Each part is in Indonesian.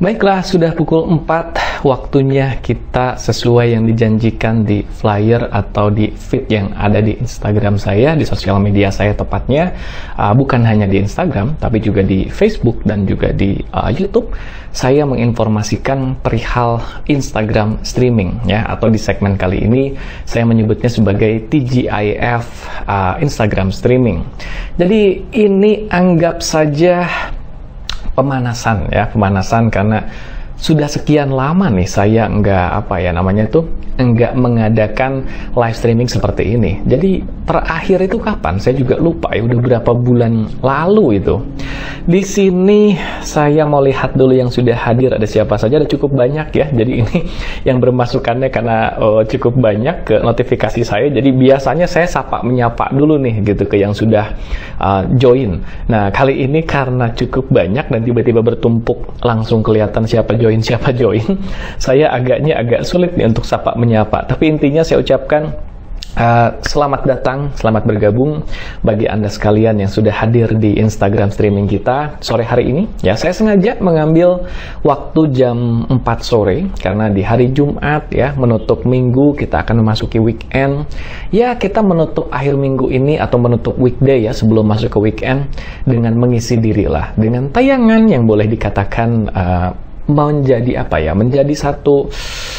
Baiklah, sudah pukul 4, waktunya kita sesuai yang dijanjikan di flyer atau di feed yang ada di Instagram saya, di sosial media saya tepatnya. Bukan hanya di Instagram, tapi juga di Facebook dan juga di YouTube. Saya menginformasikan perihal Instagram streaming, ya, atau di segmen kali ini saya menyebutnya sebagai TGIF Instagram streaming. Jadi ini anggap saja pemanasan, ya, pemanasan karena sudah sekian lama nih saya nggak mengadakan live streaming seperti ini. Jadi terakhir itu kapan? Saya juga lupa ya, udah berapa bulan lalu itu. Di sini saya mau lihat dulu yang sudah hadir ada siapa saja, ada cukup banyak ya. Jadi ini yang bermasukannya karena cukup banyak ke notifikasi saya. Jadi biasanya saya menyapa dulu nih gitu ke yang sudah join. Nah, kali ini karena cukup banyak dan tiba-tiba bertumpuk langsung kelihatan siapa join, saya agak sulit nih untuk sapa menyapa. Tapi intinya saya ucapkan selamat datang, selamat bergabung bagi Anda sekalian yang sudah hadir di Instagram streaming kita sore hari ini. Ya, saya sengaja mengambil waktu jam 4 sore karena di hari Jumat, ya, menutup minggu, kita akan memasuki weekend. Ya, kita menutup akhir minggu ini atau menutup weekday ya sebelum masuk ke weekend dengan mengisi diri lah dengan tayangan yang boleh dikatakan menjadi satu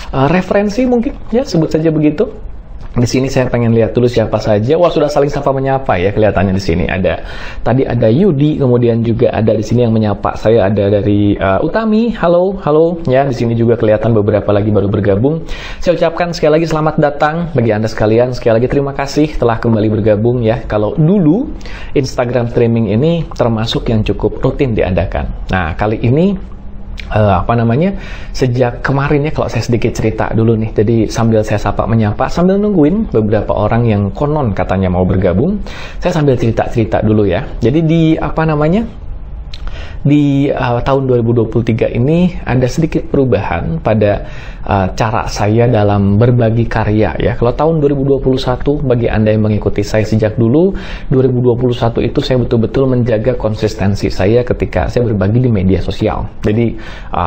referensi mungkin, ya, sebut saja begitu. Di sini saya pengen lihat dulu siapa saja. Wah, sudah saling sapa menyapa ya kelihatannya di sini. Tadi ada Yudi, kemudian juga ada di sini yang menyapa saya, ada dari Utami. Halo ya. Di sini juga kelihatan beberapa lagi baru bergabung. Saya ucapkan sekali lagi selamat datang bagi Anda sekalian. Sekali lagi terima kasih telah kembali bergabung ya. Kalau dulu Instagram streaming ini termasuk yang cukup rutin diadakan. Nah, kali ini sejak kemarin ya, kalau saya sedikit cerita dulu nih. Jadi sambil saya sapa menyapa, sambil nungguin beberapa orang yang konon katanya mau bergabung, saya sambil cerita dulu ya. Jadi di tahun 2023 ini ada sedikit perubahan pada cara saya dalam berbagi karya ya. Kalau tahun 2021, bagi Anda yang mengikuti saya sejak dulu, 2021 itu saya betul-betul menjaga konsistensi saya ketika saya berbagi di media sosial. Jadi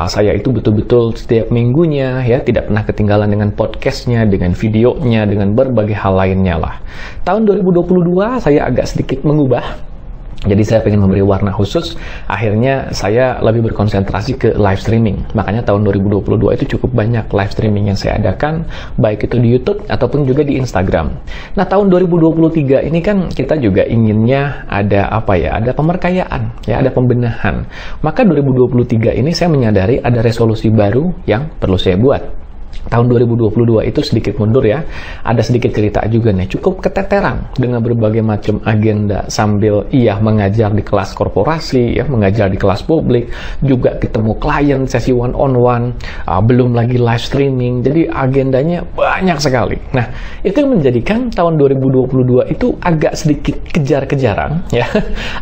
saya itu betul-betul setiap minggunya ya, tidak pernah ketinggalan dengan podcastnya, dengan videonya, dengan berbagai hal lainnya lah. Tahun 2022 saya agak sedikit mengubah. Jadi saya pengen memberi warna khusus, akhirnya saya lebih berkonsentrasi ke live streaming. Makanya tahun 2022 itu cukup banyak live streaming yang saya adakan, baik itu di YouTube ataupun juga di Instagram. Nah, tahun 2023 ini kan kita juga inginnya ada ada pemerkayaan, ya, ada pembenahan. Maka 2023 ini saya menyadari ada resolusi baru yang perlu saya buat. Tahun 2022 itu sedikit mundur ya, ada sedikit cerita juga nih, cukup keteteran dengan berbagai macam agenda sambil mengajar di kelas korporasi, ya, mengajar di kelas publik, juga ketemu klien, sesi one on one, belum lagi live streaming, jadi agendanya banyak sekali. Nah, itu yang menjadikan tahun 2022 itu agak sedikit kejar-kejaran, ya,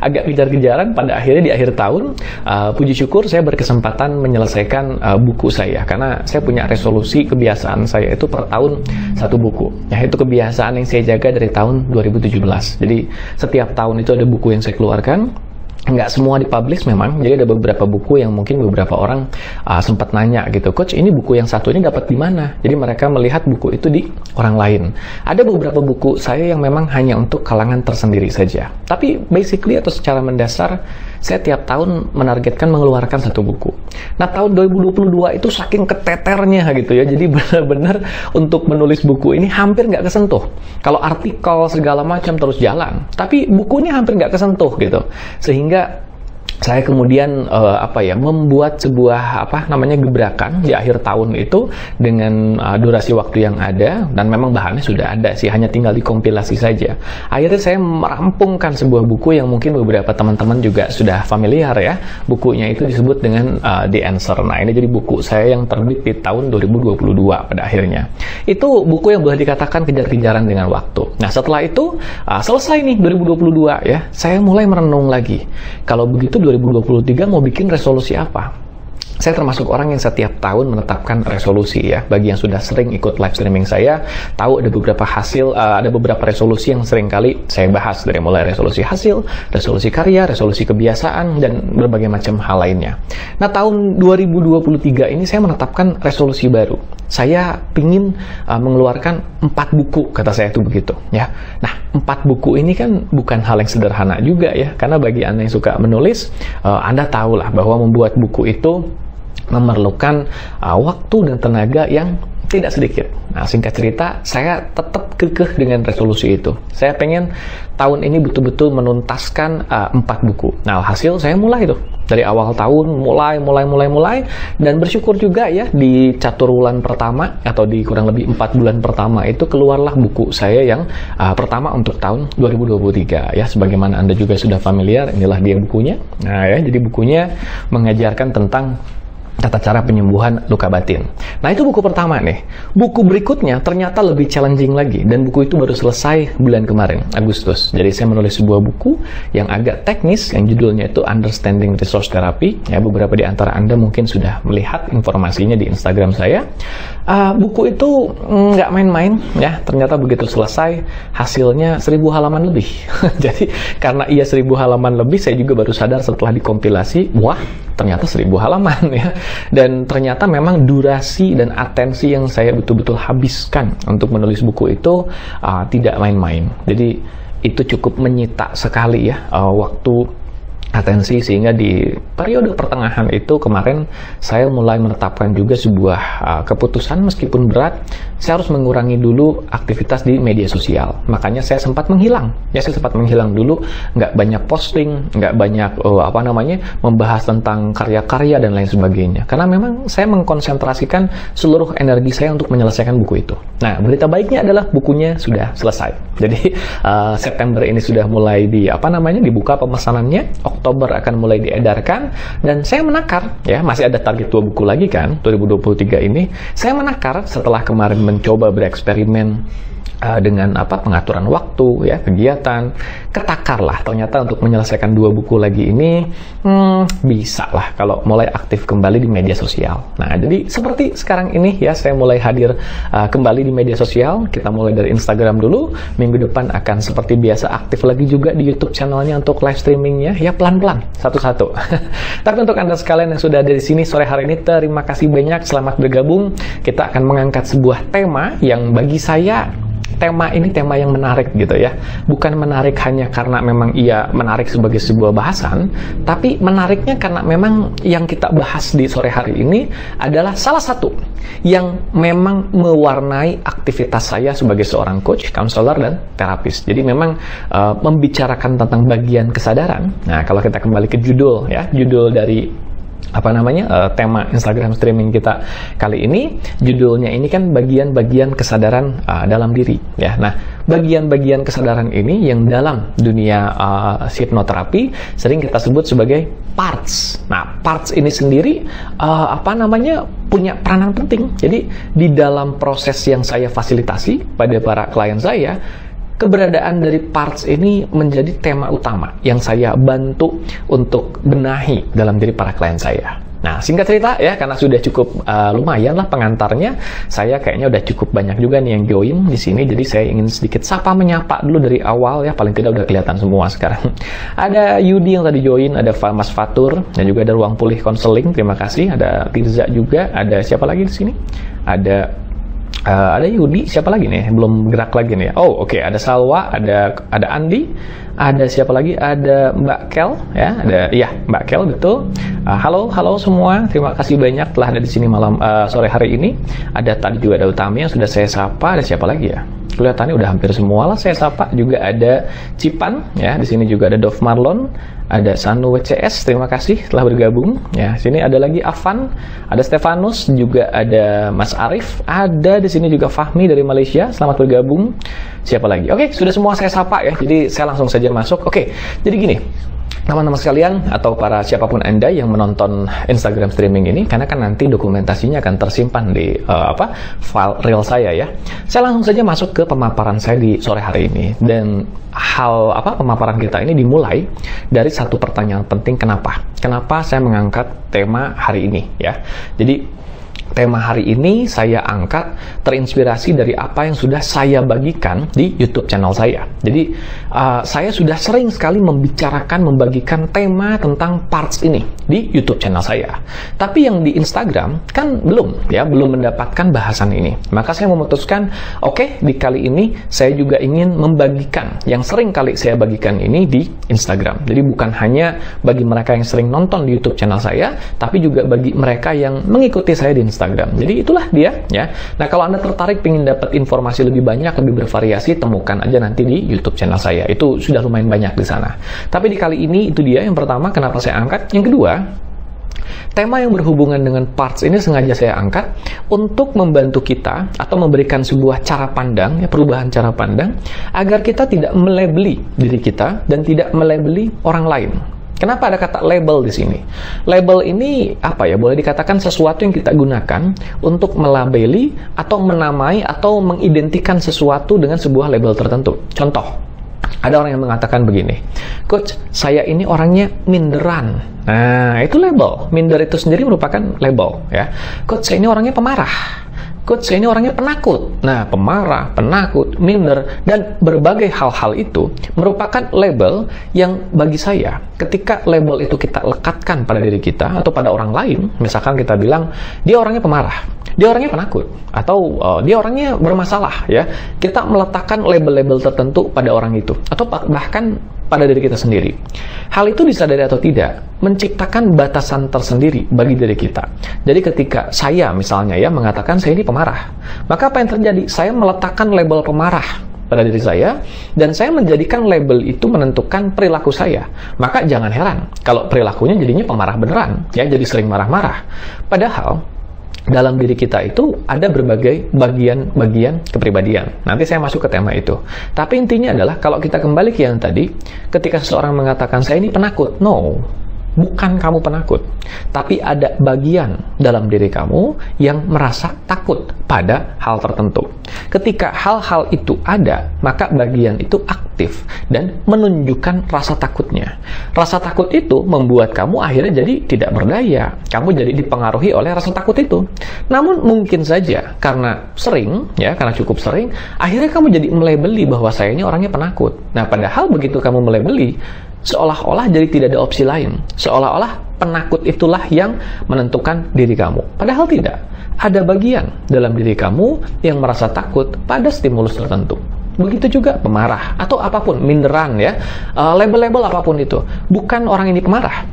agak kejar-kejaran. Pada akhirnya di akhir tahun, puji syukur saya berkesempatan menyelesaikan buku saya, karena saya punya resolusi kebiasaan saya itu per tahun satu buku. Ya, itu kebiasaan yang saya jaga dari tahun 2017. Jadi setiap tahun itu ada buku yang saya keluarkan. Nggak semua dipublish memang, jadi ada beberapa buku yang mungkin beberapa orang sempat nanya gitu, Coach, ini buku yang satu ini dapat di mana? Jadi mereka melihat buku itu di orang lain. Ada beberapa buku saya yang memang hanya untuk kalangan tersendiri saja. Tapi basically atau secara mendasar, saya tiap tahun menargetkan mengeluarkan satu buku. Nah, tahun 2022 itu saking keteternya gitu ya, jadi benar-benar untuk menulis buku ini hampir nggak kesentuh. Kalau artikel segala macam terus jalan, tapi bukunya hampir nggak kesentuh gitu. Sehingga saya kemudian membuat sebuah gebrakan di akhir tahun itu dengan durasi waktu yang ada, dan memang bahannya sudah ada sih, hanya tinggal dikompilasi saja. Akhirnya saya merampungkan sebuah buku yang mungkin beberapa teman-teman juga sudah familiar ya. Bukunya itu disebut dengan The Answer. Nah, ini jadi buku saya yang terbit di tahun 2022 pada akhirnya. Itu buku yang boleh dikatakan kejar-kejaran dengan waktu. Nah, setelah itu selesai nih 2022 ya, saya mulai merenung lagi. Kalau begitu 2023 mau bikin resolusi apa? saya termasuk orang yang setiap tahun menetapkan resolusi ya. Bagi yang sudah sering ikut live streaming saya, tahu ada beberapa resolusi yang sering kali saya bahas, dari mulai resolusi hasil, resolusi karya, resolusi kebiasaan, dan berbagai macam hal lainnya. Nah, tahun 2023 ini saya menetapkan resolusi baru. Saya ingin mengeluarkan 4 buku, kata saya itu begitu ya. Nah, 4 buku ini kan bukan hal yang sederhana juga ya, karena bagi Anda yang suka menulis, Anda tahulah bahwa membuat buku itu memerlukan waktu dan tenaga yang tidak sedikit. Nah, singkat cerita, saya tetap kekeh dengan resolusi itu. Saya pengen tahun ini betul-betul menuntaskan 4 buku. Nah, hasil saya mulai tuh. Dari awal tahun, mulai. Dan bersyukur juga ya, di caturwulan pertama, atau di kurang lebih 4 bulan pertama itu, keluarlah buku saya yang pertama untuk tahun 2023. Ya, sebagaimana Anda juga sudah familiar, inilah dia bukunya. Nah ya, jadi bukunya mengajarkan tentang tata cara penyembuhan luka batin. Nah, itu buku pertama nih. Buku berikutnya ternyata lebih challenging lagi, dan buku itu baru selesai bulan kemarin, Agustus. Jadi saya menulis sebuah buku yang agak teknis, yang judulnya itu Understanding Resource Therapy. Ya, beberapa di antara Anda mungkin sudah melihat informasinya di Instagram saya. Buku itu nggak main-main ya. Ternyata begitu selesai, hasilnya 1000 halaman lebih. Jadi karena ia 1000 halaman lebih, saya juga baru sadar setelah dikompilasi, wah, ternyata 1000 halaman ya. Dan ternyata memang durasi dan atensi yang saya betul-betul habiskan untuk menulis buku itu tidak main-main. Jadi itu cukup menyita sekali ya waktu, atensi, sehingga di periode pertengahan itu kemarin saya mulai menetapkan juga sebuah keputusan, meskipun berat, saya harus mengurangi dulu aktivitas di media sosial. Makanya saya sempat menghilang. Ya, saya sempat menghilang dulu, nggak banyak posting, nggak banyak membahas tentang karya-karya dan lain sebagainya. Karena memang saya mengkonsentrasikan seluruh energi saya untuk menyelesaikan buku itu. Nah, berita baiknya adalah bukunya sudah selesai. Jadi September ini sudah mulai dibuka pemesanannya. Oktober akan mulai diedarkan, dan saya menakar ya, masih ada target 2 buku lagi kan 2023 ini. Saya menakar setelah kemarin mencoba bereksperimen dengan pengaturan waktu ya, kegiatan, ketakarlah ternyata untuk menyelesaikan 2 buku lagi ini bisa lah kalau mulai aktif kembali di media sosial. Nah, jadi seperti sekarang ini ya, saya mulai hadir kembali di media sosial. Kita mulai dari Instagram dulu, minggu depan akan seperti biasa aktif lagi juga di YouTube channelnya untuk live streamingnya ya, pelan-pelan satu-satu. Tapi untuk Anda sekalian yang sudah ada di sini sore hari ini, terima kasih banyak, selamat bergabung. Kita akan mengangkat sebuah tema yang bagi saya, tema ini tema yang menarik gitu ya. Bukan menarik hanya karena memang ia menarik sebagai sebuah bahasan, tapi menariknya karena memang yang kita bahas di sore hari ini adalah salah satu yang memang mewarnai aktivitas saya sebagai seorang coach, counselor, dan terapis. Jadi memang membicarakan tentang bagian kesadaran. Nah, kalau kita kembali ke judul ya, judul dari tema Instagram streaming kita kali ini, judulnya ini kan bagian-bagian kesadaran dalam diri ya. Nah, bagian-bagian kesadaran ini yang dalam dunia hipnoterapi sering kita sebut sebagai parts. Nah, parts ini sendiri punya peranan penting. Jadi di dalam proses yang saya fasilitasi pada para klien saya, keberadaan dari parts ini menjadi tema utama yang saya bantu untuk benahi dalam diri para klien saya. Nah, singkat cerita ya, karena sudah cukup lumayan lah pengantarnya, saya kayaknya udah cukup banyak juga nih yang join di sini. Jadi saya ingin sedikit sapa menyapa dulu dari awal ya, paling tidak udah kelihatan semua sekarang. Ada Yudi yang tadi join, ada Mas Fatur, dan juga ada Ruang Pulih Konseling, terima kasih. Ada Tirza juga, ada siapa lagi di sini? Ada Yudi, siapa lagi nih? Belum gerak lagi nih. Oh, oke, ada Salwa, ada Andi, ada siapa lagi? Ada Mbak Kel, ya, Mbak Kel, betul. Halo semua, terima kasih banyak telah ada di sini sore hari ini. Tadi juga ada Utami yang sudah saya sapa. Ada siapa lagi ya? Kelihatannya udah hampir semua lah saya sapa. Juga ada Cipan, ya, di sini juga ada Dov Marlon, ada Sanu WCS, terima kasih telah bergabung. Ya, sini ada lagi Avan, ada Stefanus, juga ada Mas Arif, ada di sini juga Fahmi dari Malaysia, selamat bergabung. Siapa lagi? Oke, sudah semua saya sapa ya. Jadi saya langsung saja masuk. Oke, jadi gini. teman-teman sekalian atau para siapapun Anda yang menonton Instagram streaming ini, karena kan nanti dokumentasinya akan tersimpan di file reel saya ya. Saya langsung saja masuk ke pemaparan saya di sore hari ini, dan pemaparan kita ini dimulai dari satu pertanyaan penting, kenapa saya mengangkat tema hari ini ya. Jadi tema hari ini saya angkat terinspirasi dari apa yang sudah saya bagikan di YouTube channel saya. Jadi saya sudah sering sekali membagikan tema tentang parts ini di YouTube channel saya. Tapi yang di Instagram kan belum mendapatkan bahasan ini. Maka saya memutuskan, oke, di kali ini saya juga ingin membagikan yang sering kali saya bagikan ini di Instagram. Jadi bukan hanya bagi mereka yang sering nonton di YouTube channel saya, tapi juga bagi mereka yang mengikuti saya di Instagram. Jadi itulah dia ya. Nah, kalau Anda tertarik ingin dapat informasi lebih banyak, lebih bervariasi, temukan aja nanti di YouTube channel saya. Itu sudah lumayan banyak di sana. Tapi di kali ini itu dia yang pertama kenapa saya angkat. Yang kedua, tema yang berhubungan dengan parts ini sengaja saya angkat untuk membantu kita atau memberikan sebuah cara pandang, perubahan cara pandang, agar kita tidak melabeli diri kita dan tidak melabeli orang lain. Kenapa ada kata label di sini? Label ini boleh dikatakan sesuatu yang kita gunakan untuk melabeli atau menamai atau mengidentikan sesuatu dengan sebuah label tertentu. Contoh, ada orang yang mengatakan begini, Coach, saya ini orangnya minderan. Nah, itu label. Minder itu sendiri merupakan label ya. Coach, saya ini orangnya pemarah. Coach, saya ini orangnya penakut. Nah, pemarah, penakut, minder, dan berbagai hal-hal itu merupakan label yang bagi saya, ketika label itu kita lekatkan pada diri kita atau pada orang lain, misalkan kita bilang, dia orangnya pemarah, dia orangnya penakut, atau dia orangnya bermasalah, ya. Kita meletakkan label-label tertentu pada orang itu, atau bahkan pada diri kita sendiri. Hal itu disadari atau tidak, menciptakan batasan tersendiri bagi diri kita. Jadi ketika saya misalnya mengatakan saya ini pemarah, maka apa yang terjadi? Saya meletakkan label pemarah pada diri saya, dan saya menjadikan label itu menentukan perilaku saya. Maka jangan heran kalau perilakunya jadinya pemarah beneran, ya, jadi sering marah-marah. Padahal dalam diri kita itu ada berbagai bagian-bagian kepribadian. Nanti saya masuk ke tema itu. Tapi intinya adalah kalau kita kembali ke yang tadi, ketika seseorang mengatakan saya ini penakut, no, bukan kamu penakut, tapi ada bagian dalam diri kamu yang merasa takut pada hal tertentu. Ketika hal-hal itu ada, maka bagian itu aktif dan menunjukkan rasa takutnya. Rasa takut itu membuat kamu akhirnya jadi tidak berdaya. Kamu jadi dipengaruhi oleh rasa takut itu. Namun mungkin saja karena sering, ya, karena cukup sering, akhirnya kamu jadi melabeli bahwa saya ini orangnya penakut. Nah, padahal begitu kamu melabeli, seolah-olah jadi tidak ada opsi lain. Seolah-olah penakut itulah yang menentukan diri kamu. Padahal tidak. Ada bagian dalam diri kamu yang merasa takut pada stimulus tertentu. Begitu juga pemarah atau apapun, minderan, ya. Label-label apapun itu. Bukan orang ini pemarah.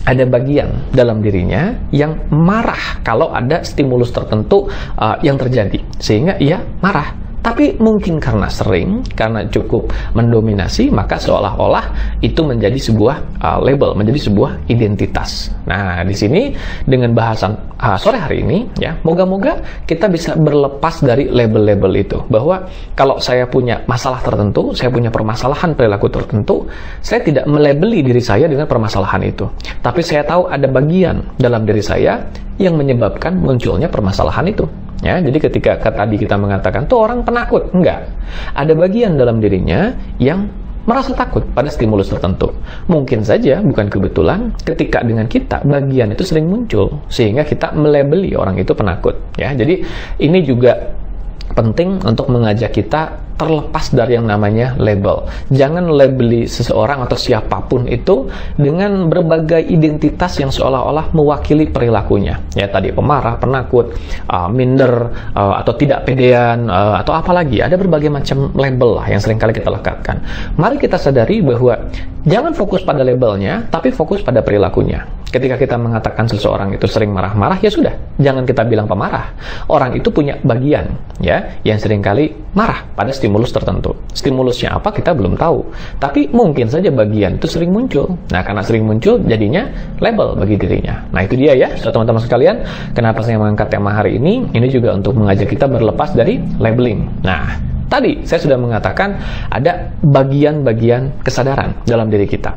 Ada bagian dalam dirinya yang marah kalau ada stimulus tertentu yang terjadi. Sehingga ia marah. Tapi mungkin karena sering, karena cukup mendominasi, maka seolah-olah itu menjadi sebuah label, menjadi sebuah identitas. Nah, di sini dengan bahasan sore hari ini, ya, moga-moga kita bisa berlepas dari label-label itu. Bahwa kalau saya punya masalah tertentu, saya punya permasalahan perilaku tertentu, saya tidak melabeli diri saya dengan permasalahan itu. Tapi saya tahu ada bagian dalam diri saya yang menyebabkan munculnya permasalahan itu. Ya, jadi ketika tadi kita mengatakan tuh orang penakut, enggak. Ada bagian dalam dirinya yang merasa takut pada stimulus tertentu. Mungkin saja, bukan kebetulan, ketika dengan kita, bagian itu sering muncul, sehingga kita melabeli orang itu penakut. Ya, jadi ini juga penting untuk mengajak kita terlepas dari yang namanya label. Jangan labeli seseorang atau siapapun itu dengan berbagai identitas yang seolah-olah mewakili perilakunya. Ya, tadi pemarah, penakut, minder, atau tidak pedean, atau apalagi. Ada berbagai macam label lah yang seringkali kita lekatkan. Mari kita sadari bahwa jangan fokus pada labelnya, tapi fokus pada perilakunya. Ketika kita mengatakan seseorang itu sering marah-marah, ya sudah, jangan kita bilang pemarah. Orang itu punya bagian, ya, yang seringkali marah pada stimulus tertentu. Stimulusnya apa kita belum tahu, tapi mungkin saja bagian itu sering muncul. Nah, karena sering muncul, jadinya label bagi dirinya. Nah, itu dia ya, teman-teman sekalian, kenapa saya mengangkat tema hari ini. Ini juga untuk mengajak kita berlepas dari labeling. Nah, tadi saya sudah mengatakan ada bagian-bagian kesadaran dalam diri kita.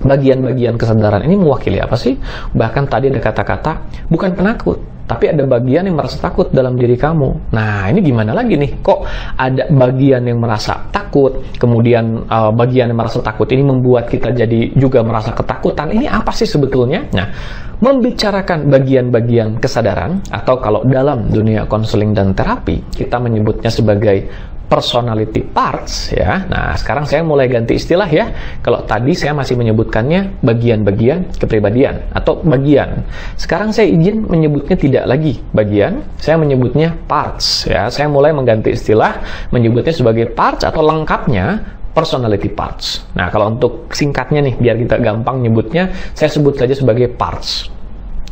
bagian-bagian kesadaran ini mewakili apa sih? Bahkan tadi ada kata-kata bukan penakut, tapi ada bagian yang merasa takut dalam diri kamu. Nah, ini gimana lagi nih? Kok ada bagian yang merasa takut, kemudian bagian yang merasa takut ini membuat kita jadi juga merasa ketakutan. Ini apa sih sebetulnya? Nah, membicarakan bagian-bagian kesadaran, atau kalau dalam dunia konseling dan terapi, kita menyebutnya sebagai personality parts, ya. Nah, sekarang saya mulai ganti istilah ya. Kalau tadi saya masih menyebutkannya bagian-bagian kepribadian atau bagian. Sekarang saya izin menyebutnya tidak lagi bagian, saya menyebutnya parts, ya. Saya mulai mengganti istilah, menyebutnya sebagai parts atau lengkapnya personality parts. Nah, kalau untuk singkatnya nih, biar kita gampang nyebutnya, saya sebut saja sebagai parts.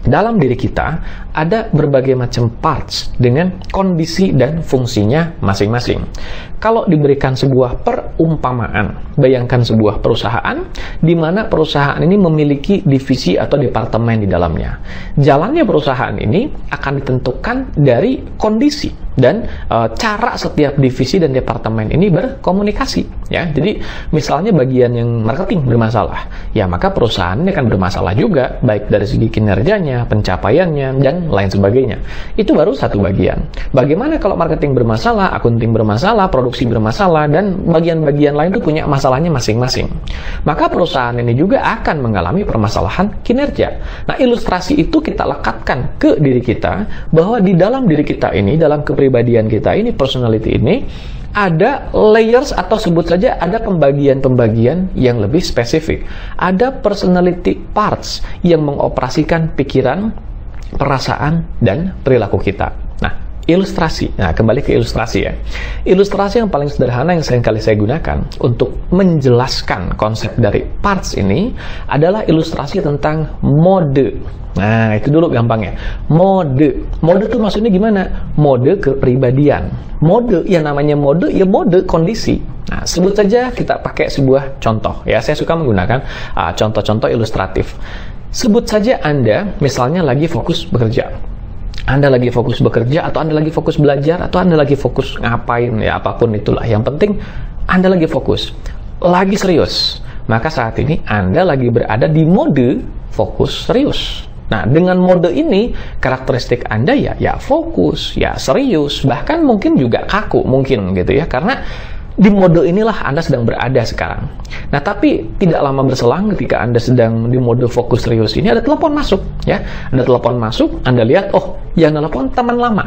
Dalam diri kita ada berbagai macam parts dengan kondisi dan fungsinya masing-masing. Kalau diberikan sebuah perumpamaan, bayangkan sebuah perusahaan di mana perusahaan ini memiliki divisi atau departemen di dalamnya. Jalannya perusahaan ini akan ditentukan dari kondisi dan cara setiap divisi dan departemen ini berkomunikasi, ya. Jadi misalnya bagian yang marketing bermasalah, ya maka perusahaan ini akan bermasalah juga, baik dari segi kinerjanya, pencapaiannya, dan lain sebagainya. Itu baru satu bagian. Bagaimana kalau marketing bermasalah, akunting bermasalah, produksi bermasalah, dan bagian-bagian lain itu punya masalahnya masing-masing. Maka perusahaan ini juga akan mengalami permasalahan kinerja. Nah, ilustrasi itu kita lekatkan ke diri kita, bahwa di dalam diri kita ini, dalam kepribadian kita ini, personality ini, ada layers atau sebut saja ada pembagian-pembagian yang lebih spesifik. Ada personality parts yang mengoperasikan pikiran, perasaan, dan perilaku kita. Nah, ilustrasi. Nah, kembali ke ilustrasi ya. Ilustrasi yang paling sederhana yang seringkali saya gunakan untuk menjelaskan konsep dari parts ini adalah ilustrasi tentang mode. Nah, itu dulu gampangnya. Mode. Mode itu maksudnya gimana? Mode kepribadian. Mode, yang namanya mode, ya mode kondisi. Nah, sebut saja kita pakai sebuah contoh. Ya, saya suka menggunakan contoh-contoh ilustratif. Sebut saja Anda misalnya lagi fokus bekerja. Anda lagi fokus bekerja, atau Anda lagi fokus belajar, atau Anda lagi fokus ngapain, ya apapun itulah. Yang penting Anda lagi fokus, lagi serius. Maka saat ini Anda lagi berada di mode fokus serius. Nah, dengan mode ini, karakteristik Anda ya fokus, ya serius, bahkan mungkin juga kaku mungkin gitu ya, karena di mode inilah Anda sedang berada sekarang. Nah, tapi tidak lama berselang ketika Anda sedang di mode fokus serius ini, ada telepon masuk ya. Ada telepon masuk, Anda lihat, oh, yang telepon teman lama.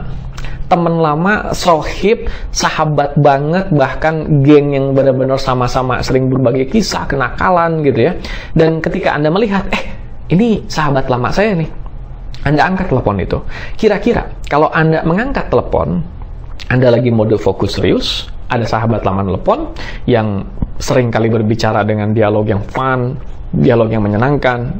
Teman lama, sohib, sahabat banget, bahkan geng yang benar-benar sama-sama sering berbagai kisah, kenakalan gitu ya. Dan ketika Anda melihat, ini sahabat lama saya nih, Anda angkat telepon itu. Kira-kira kalau Anda mengangkat telepon, Anda lagi mode fokus serius, ada sahabat lama telepon yang sering kali berbicara dengan dialog yang fun, dialog yang menyenangkan.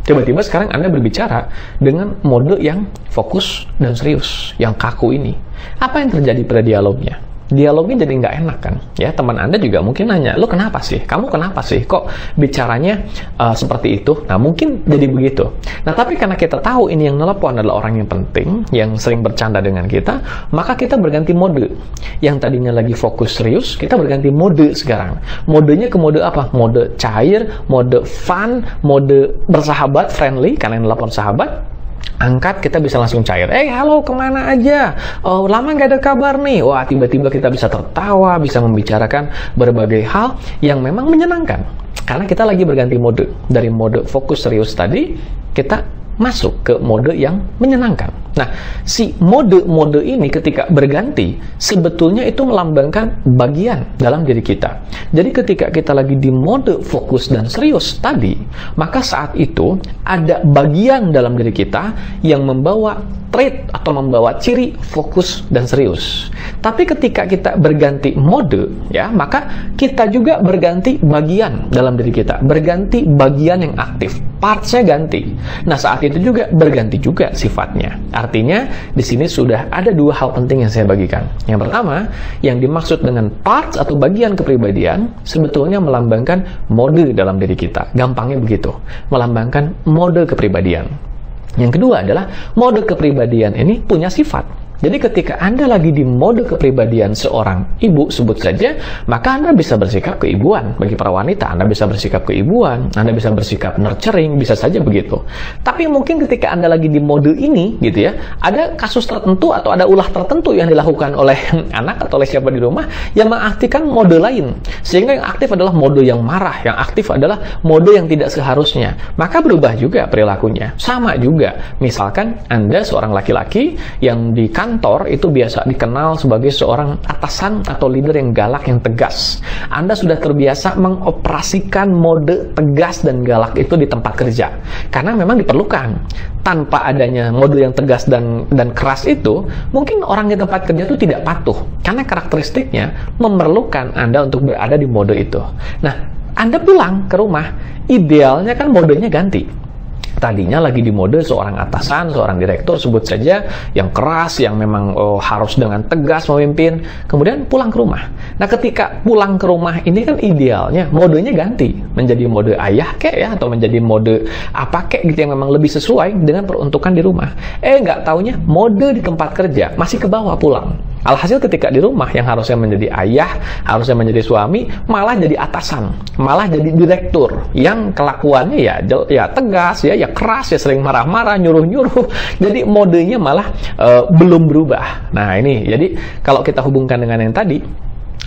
Tiba-tiba sekarang Anda berbicara dengan mode yang fokus dan serius, yang kaku ini. Apa yang terjadi pada dialognya? Dialognya jadi nggak enak kan? Ya, teman Anda juga mungkin nanya, lo kenapa sih? Kamu kenapa sih? Kok bicaranya seperti itu? Nah, mungkin jadi begitu. Nah, tapi karena kita tahu ini yang nelpon adalah orang yang penting, yang sering bercanda dengan kita, maka kita berganti mode. Yang tadinya lagi fokus serius, kita berganti mode sekarang. Modenya ke mode apa? Mode cair, mode fun, mode bersahabat, friendly, karena yang nelpon sahabat. Angkat, kita bisa langsung cair. Halo, kemana aja? Oh, lama nggak ada kabar nih. Wah, tiba-tiba kita bisa tertawa, bisa membicarakan berbagai hal yang memang menyenangkan. Karena kita lagi berganti mode. Dari mode fokus serius tadi, kita masuk ke mode yang menyenangkan. Nah, si mode-mode ini ketika berganti, sebetulnya itu melambangkan bagian dalam diri kita. Jadi ketika kita lagi di mode fokus dan serius tadi, maka saat itu ada bagian dalam diri kita yang membawa trait atau membawa ciri fokus dan serius. Tapi ketika kita berganti mode, ya, maka kita juga berganti bagian dalam diri kita, berganti bagian yang aktif, partsnya ganti. Nah, saat itu juga berganti juga sifatnya. Artinya di sini sudah ada dua hal penting yang saya bagikan. Yang pertama, yang dimaksud dengan parts atau bagian kepribadian sebetulnya melambangkan mode dalam diri kita. Gampangnya begitu, melambangkan mode kepribadian. Yang kedua adalah mode kepribadian ini punya sifat. Jadi ketika Anda lagi di mode kepribadian seorang ibu, sebut saja, maka Anda bisa bersikap keibuan. Bagi para wanita, Anda bisa bersikap keibuan, Anda bisa bersikap nurturing, bisa saja begitu. Tapi mungkin ketika Anda lagi di mode ini, gitu ya, ada kasus tertentu atau ada ulah tertentu yang dilakukan oleh anak atau oleh siapa di rumah yang mengaktifkan mode lain. Sehingga yang aktif adalah mode yang marah, yang aktif adalah mode yang tidak seharusnya. Maka berubah juga perilakunya. Sama juga, misalkan Anda seorang laki-laki yang di kantor itu biasa dikenal sebagai seorang atasan atau leader yang galak, yang tegas. Anda sudah terbiasa mengoperasikan mode tegas dan galak itu di tempat kerja. Karena memang diperlukan. Tanpa adanya mode yang tegas dan keras itu, mungkin orang di tempat kerja itu tidak patuh. Karena karakteristiknya memerlukan Anda untuk berada di mode itu. Nah, Anda pulang ke rumah, idealnya kan modenya ganti. Tadinya lagi di mode seorang atasan, seorang direktur, sebut saja, yang keras, yang memang harus dengan tegas memimpin. Kemudian pulang ke rumah. Nah, ketika pulang ke rumah ini kan idealnya modenya ganti. Menjadi mode ayah kek ya, atau menjadi mode apa kek gitu yang memang lebih sesuai dengan peruntukan di rumah. Nggak taunya mode di tempat kerja masih ke bawah pulang. Alhasil ketika di rumah yang harusnya menjadi ayah, harusnya menjadi suami, malah jadi atasan, malah jadi direktur yang kelakuannya ya tegas, ya keras, ya sering marah-marah, nyuruh-nyuruh. Jadi modenya malah belum berubah. Nah ini, jadi kalau kita hubungkan dengan yang tadi,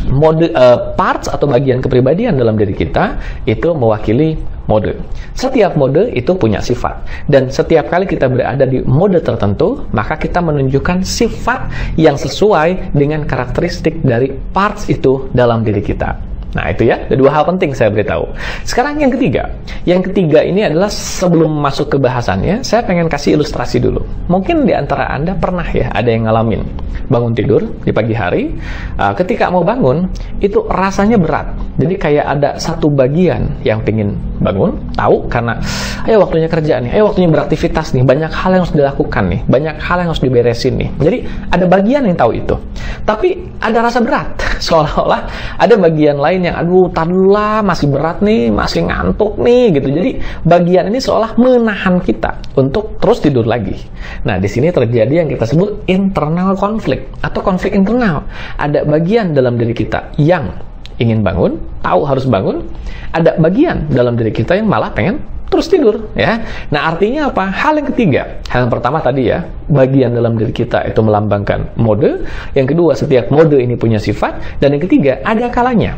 mode parts atau bagian kepribadian dalam diri kita itu mewakili mode. Setiap mode itu punya sifat. Dan setiap kali kita berada di mode tertentu, maka kita menunjukkan sifat yang sesuai dengan karakteristik dari parts itu dalam diri kita. Nah itu ya, ada dua hal penting saya beritahu. Sekarang yang ketiga. Yang ketiga ini adalah sebelum masuk ke bahasannya, saya pengen kasih ilustrasi dulu. Mungkin di antara Anda pernah ya, ada yang ngalamin bangun tidur di pagi hari, ketika mau bangun, itu rasanya berat. Jadi kayak ada satu bagian yang pengen bangun, tahu karena ayo waktunya kerja nih, ayo waktunya beraktivitas nih, banyak hal yang harus dilakukan nih, banyak hal yang harus diberesin nih. Jadi ada bagian yang tahu itu. Tapi ada rasa berat, seolah-olah ada bagian lain yang aduh tadulah masih berat nih, masih ngantuk nih gitu. Jadi bagian ini seolah menahan kita untuk terus tidur lagi. Nah, di sini terjadi yang kita sebut internal konflik atau konflik internal. Ada bagian dalam diri kita yang ingin bangun, tahu harus bangun. Ada bagian dalam diri kita yang malah pengen terus tidur ya. Nah, artinya apa? Hal yang ketiga. Hal yang pertama tadi ya, bagian dalam diri kita itu melambangkan mode. Yang kedua, setiap mode ini punya sifat. Dan yang ketiga, ada kalanya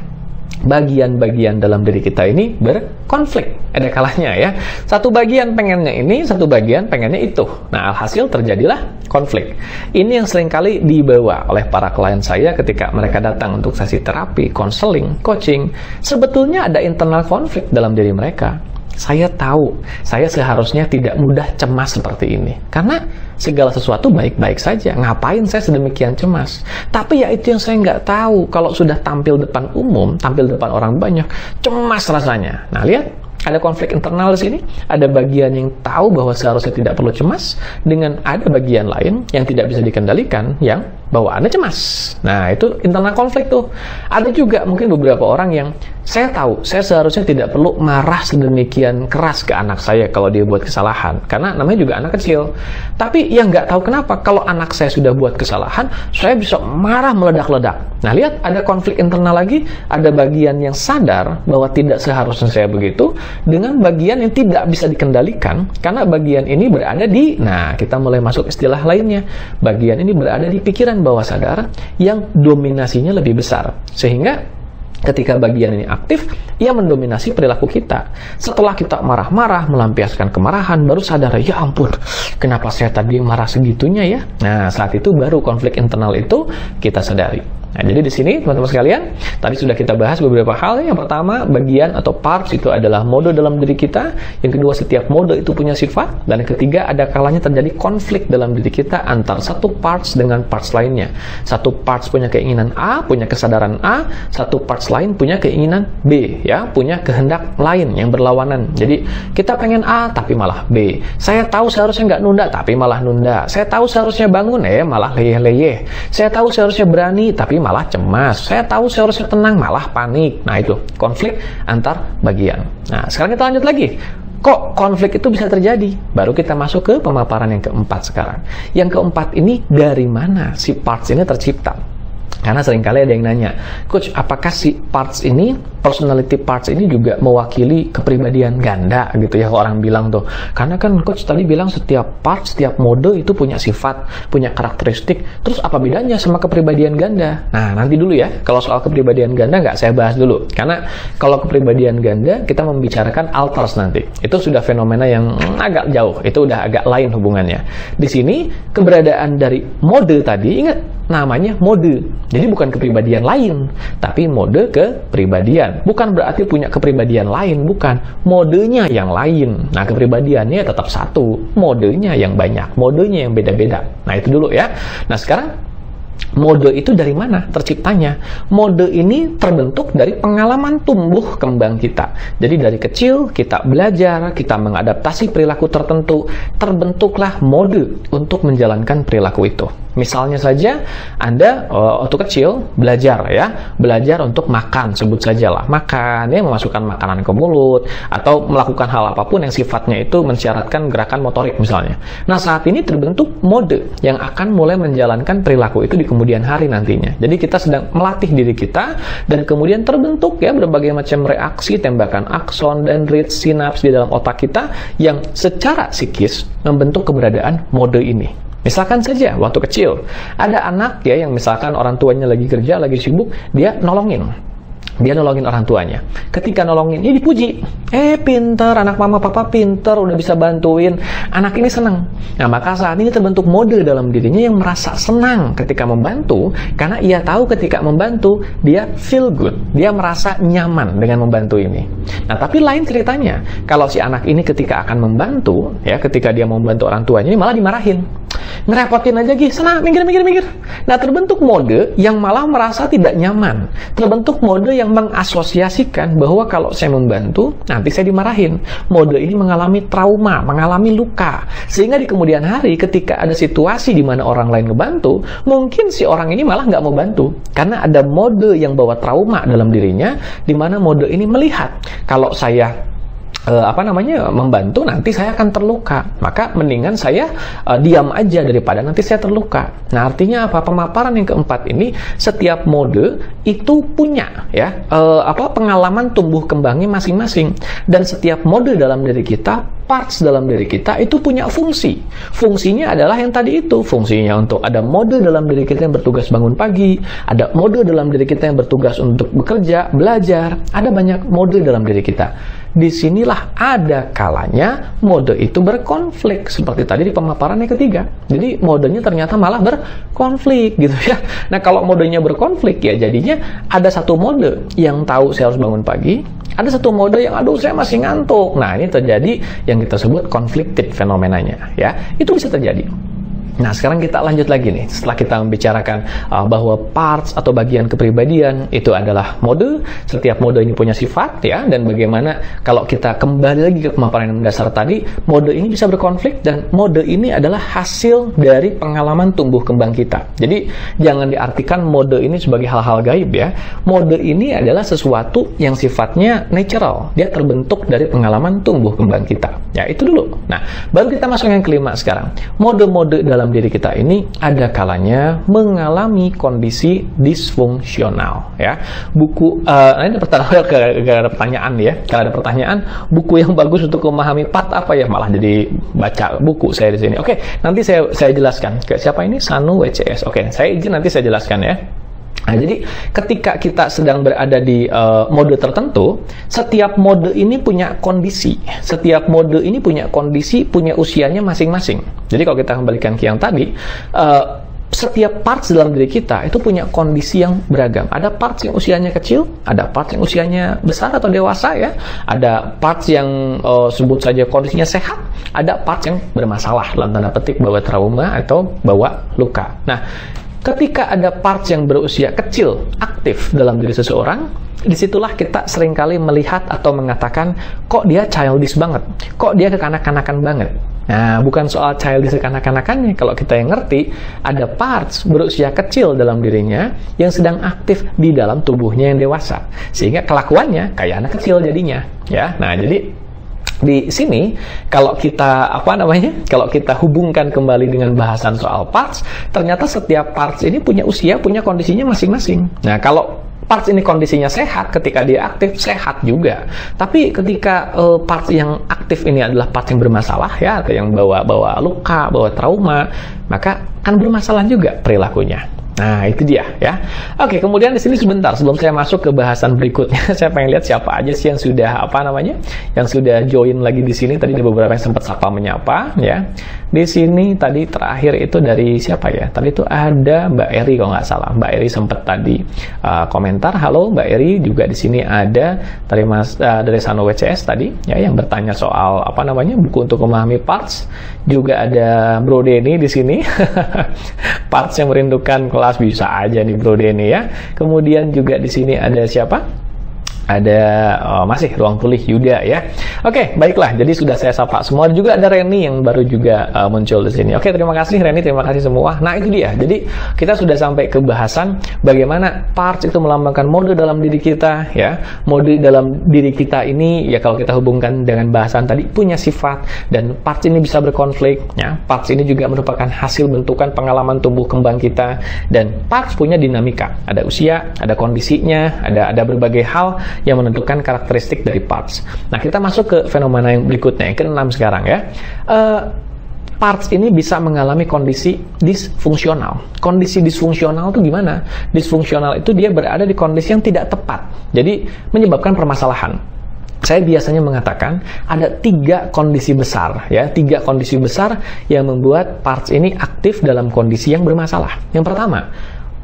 bagian-bagian dalam diri kita ini berkonflik. Ada kalanya ya. Satu bagian pengennya ini, satu bagian pengennya itu. Nah, alhasil terjadilah konflik. Ini yang seringkali dibawa oleh para klien saya ketika mereka datang untuk sesi terapi, konseling, coaching. Sebetulnya ada internal konflik dalam diri mereka. Saya tahu, saya seharusnya tidak mudah cemas seperti ini. Karena segala sesuatu baik-baik saja. Ngapain saya sedemikian cemas? Tapi ya itu yang saya nggak tahu. Kalau sudah tampil depan umum, tampil depan orang banyak, cemas rasanya. Nah, lihat. Ada konflik internal di sini. Ada bagian yang tahu bahwa seharusnya tidak perlu cemas, dengan ada bagian lain yang tidak bisa dikendalikan, yang bawaannya cemas. Nah, itu internal konflik tuh. Ada juga mungkin beberapa orang yang saya tahu, saya seharusnya tidak perlu marah sedemikian keras ke anak saya kalau dia buat kesalahan. Karena namanya juga anak kecil. Tapi yang nggak tahu kenapa, kalau anak saya sudah buat kesalahan, saya bisa marah meledak-ledak. Nah, lihat, ada konflik internal lagi. Ada bagian yang sadar bahwa tidak seharusnya saya begitu, dengan bagian yang tidak bisa dikendalikan, karena bagian ini berada di, nah kita mulai masuk istilah lainnya, bagian ini berada di pikiran bawah sadar yang dominasinya lebih besar, sehingga ketika bagian ini aktif, ia mendominasi perilaku kita. Setelah kita marah-marah, melampiaskan kemarahan, baru sadar, ya ampun, kenapa saya tadi marah segitunya ya? Nah, saat itu baru konflik internal itu kita sadari. Nah, jadi di sini teman-teman sekalian, tadi sudah kita bahas beberapa hal. Yang pertama, bagian atau parts itu adalah mode dalam diri kita. Yang kedua, setiap mode itu punya sifat. Dan yang ketiga, ada kalanya terjadi konflik dalam diri kita antar satu parts dengan parts lainnya. Satu parts punya keinginan A, punya kesadaran A. Satu parts lain punya keinginan B, ya, punya kehendak lain yang berlawanan. Jadi kita pengen A tapi malah B. Saya tahu seharusnya nggak nunda tapi malah nunda. Saya tahu seharusnya bangun malah leyeh-leyeh. Saya tahu seharusnya berani tapi malah cemas. Saya tahu seharusnya tenang malah panik. Nah, itu konflik antar bagian. Nah, sekarang kita lanjut lagi. kok konflik itu bisa terjadi? Baru kita masuk ke pemaparan yang keempat sekarang. Yang keempat ini, dari mana si parts ini tercipta? Karena seringkali ada yang nanya, Coach, apakah si parts ini, personality parts ini juga mewakili kepribadian ganda gitu ya, orang bilang tuh. Karena kan Coach tadi bilang setiap parts, setiap mode itu punya sifat, punya karakteristik. Terus apa bedanya sama kepribadian ganda? Nah, nanti dulu ya, kalau soal kepribadian ganda nggak saya bahas dulu. Karena kalau kepribadian ganda, kita membicarakan alters nanti. Itu sudah fenomena yang agak jauh, itu udah agak lain hubungannya. Di sini, keberadaan dari mode tadi, ingat, namanya mode. Jadi bukan kepribadian lain, tapi mode kepribadian. Bukan berarti punya kepribadian lain, bukan. Modenya yang lain. Nah, kepribadiannya tetap satu, modenya yang banyak, modenya yang beda-beda. Nah, itu dulu ya. Nah, sekarang mode itu dari mana terciptanya? Mode ini terbentuk dari pengalaman tumbuh kembang kita. Jadi dari kecil kita belajar, kita mengadaptasi perilaku tertentu, terbentuklah mode untuk menjalankan perilaku itu. Misalnya saja Anda waktu kecil belajar ya, belajar untuk makan, sebut sajalah makan ya, memasukkan makanan ke mulut atau melakukan hal apapun yang sifatnya itu mensyaratkan gerakan motorik misalnya. Nah, saat ini terbentuk mode yang akan mulai menjalankan perilaku itu di kemudian hari nantinya. Jadi kita sedang melatih diri kita dan kemudian terbentuk ya berbagai macam reaksi, tembakan akson, dendrit, sinaps di dalam otak kita yang secara psikis membentuk keberadaan mode ini. Misalkan saja waktu kecil ada anak ya yang misalkan orang tuanya lagi kerja, lagi sibuk, dia nolongin orang tuanya. Ketika nolongin, dia dipuji. Pinter, anak mama papa pinter, udah bisa bantuin. Anak ini senang. Nah, maka saat ini terbentuk mode dalam dirinya yang merasa senang ketika membantu, karena ia tahu ketika membantu, dia feel good. Dia merasa nyaman dengan membantu ini. Nah, tapi lain ceritanya, kalau si anak ini ketika akan membantu, ya ketika dia membantu orang tuanya, ini malah dimarahin. Ngerepotin aja sana minggir. Nah, terbentuk mode yang malah merasa tidak nyaman. Terbentuk mode yang mengasosiasikan bahwa kalau saya membantu, nanti saya dimarahin. Mode ini mengalami trauma, mengalami luka. Sehingga di kemudian hari ketika ada situasi di mana orang lain ngebantu, mungkin si orang ini malah nggak mau bantu. Karena ada mode yang bawa trauma dalam dirinya, di mana mode ini melihat kalau saya membantu, nanti saya akan terluka. Maka mendingan saya diam aja daripada nanti saya terluka. Nah, artinya apa? Pemaparan yang keempat ini, setiap mode itu punya ya pengalaman tumbuh kembangnya masing-masing, dan setiap mode dalam diri kita, parts dalam diri kita itu punya fungsi. Fungsinya adalah yang tadi itu, fungsinya untuk ada mode dalam diri kita yang bertugas bangun pagi, ada mode dalam diri kita yang bertugas untuk bekerja, belajar, ada banyak mode dalam diri kita. Disinilah ada kalanya mode itu berkonflik, seperti tadi di pemaparan yang ketiga. Jadi modenya ternyata malah berkonflik gitu ya. Nah, kalau modenya berkonflik ya jadinya ada satu mode yang tahu saya harus bangun pagi, ada satu mode yang aduh saya masih ngantuk. Nah, ini terjadi yang kita sebut conflicted fenomenanya ya. Itu bisa terjadi. Nah, sekarang kita lanjut lagi nih. Setelah kita membicarakan bahwa parts atau bagian kepribadian itu adalah mode, setiap mode ini punya sifat ya, dan bagaimana kalau kita kembali lagi ke pemaparan yang mendasar tadi, mode ini bisa berkonflik dan mode ini adalah hasil dari pengalaman tumbuh kembang kita. Jadi jangan diartikan mode ini sebagai hal-hal gaib ya. Mode ini adalah sesuatu yang sifatnya natural. Dia terbentuk dari pengalaman tumbuh kembang kita. Ya, itu dulu. Nah, baru kita masuk yang kelima sekarang. Mode-mode dalam diri kita ini ada kalanya mengalami kondisi disfungsional ya. Buku ini ada pertanyaan ya. Kalau ada pertanyaan, buku yang bagus untuk memahami part apa ya, malah jadi baca buku saya di sini. Oke, nanti saya jelaskan. Ke siapa ini? Sanu WCS. Oke, saya izin nanti saya jelaskan ya. Nah, jadi ketika kita sedang berada di mode tertentu, setiap mode ini punya kondisi. Setiap mode ini punya kondisi, punya usianya masing-masing. Jadi kalau kita kembalikan ke yang tadi, setiap parts dalam diri kita itu punya kondisi yang beragam. Ada parts yang usianya kecil, ada parts yang usianya besar atau dewasa ya. Ada parts yang sebut saja kondisinya sehat, ada parts yang bermasalah dalam tanda petik bawa trauma atau bawa luka. Nah, ketika ada parts yang berusia kecil aktif dalam diri seseorang, disitulah kita seringkali melihat atau mengatakan, kok dia childish banget, kok dia kekanak-kanakan banget. Nah, bukan soal childish kekanak-kanakannya. Kalau kita yang ngerti, ada parts berusia kecil dalam dirinya yang sedang aktif di dalam tubuhnya yang dewasa, sehingga kelakuannya kayak anak kecil jadinya. Ya, nah jadi Di sini kalau kita kalau kita hubungkan kembali dengan bahasan soal parts, ternyata setiap parts ini punya usia, punya kondisinya masing-masing. Nah, kalau parts ini kondisinya sehat, ketika dia aktif, sehat juga. Tapi ketika parts yang aktif ini adalah parts yang bermasalah, ya, atau yang bawa luka, bawa trauma, maka kan bermasalah juga perilakunya. Nah, itu dia, ya. Oke, kemudian di sini sebentar sebelum saya masuk ke bahasan berikutnya, saya pengen lihat siapa aja sih yang sudah yang sudah join lagi di sini. Tadi ada beberapa yang sempat sapa menyapa, ya. Di sini tadi terakhir itu dari siapa ya? Tadi itu ada Mbak Eri kalau nggak salah. Mbak Eri sempat tadi komentar. Halo Mbak Eri, juga di sini ada dari Sano WCS tadi, ya, yang bertanya soal buku untuk memahami parts. Juga ada Bro Denny di sini. Parts yang merindukan kelas, bisa aja nih Bro Denny, ya. Kemudian juga di sini ada siapa? Ada masih Ruang Pulih Yuda, ya. Oke, baiklah. Jadi sudah saya sapa semua. Juga ada Reni yang baru juga muncul di sini. Oke, terima kasih Reni, terima kasih semua. Nah, itu dia. Jadi kita sudah sampai ke bahasan bagaimana parts itu melambangkan mode dalam diri kita, ya. Mode dalam diri kita ini, ya, kalau kita hubungkan dengan bahasan tadi, punya sifat, dan parts ini bisa berkonflik, ya. Parts ini juga merupakan hasil bentukan pengalaman tumbuh kembang kita, dan parts punya dinamika. Ada usia, ada kondisinya, ada berbagai hal yang menentukan karakteristik dari parts. Nah, kita masuk ke fenomena yang berikutnya, yang ke-6 sekarang, ya. Parts ini bisa mengalami kondisi disfungsional. Kondisi disfungsional itu gimana? Disfungsional itu dia berada di kondisi yang tidak tepat, jadi menyebabkan permasalahan. Saya biasanya mengatakan ada 3 kondisi besar, ya, 3 kondisi besar yang membuat parts ini aktif dalam kondisi yang bermasalah. Yang pertama,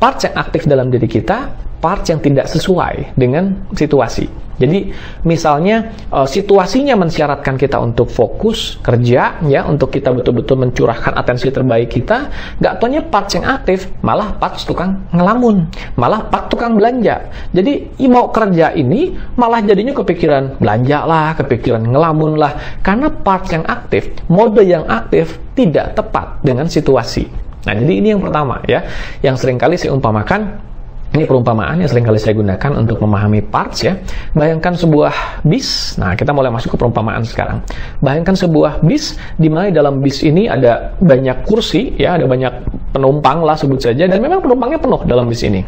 parts yang aktif dalam diri kita, parts yang tidak sesuai dengan situasi. Jadi misalnya situasinya mensyaratkan kita untuk fokus kerja, ya, untuk kita betul-betul mencurahkan atensi terbaik kita, nggak taunya parts yang aktif malah parts tukang ngelamun, malah parts tukang belanja. Jadi mau kerja ini malah jadinya kepikiran belanja lah, kepikiran ngelamun lah, karena parts yang aktif, mode yang aktif tidak tepat dengan situasi. Nah, jadi ini yang pertama, ya, yang seringkali saya umpamakan. Ini perumpamaan yang seringkali saya gunakan untuk memahami parts, ya. Bayangkan sebuah bis. Nah, kita mulai masuk ke perumpamaan sekarang. Bayangkan sebuah bis, di mana dalam bis ini ada banyak kursi, ya, ada banyak penumpang lah sebut saja, dan memang penumpangnya penuh dalam bis ini.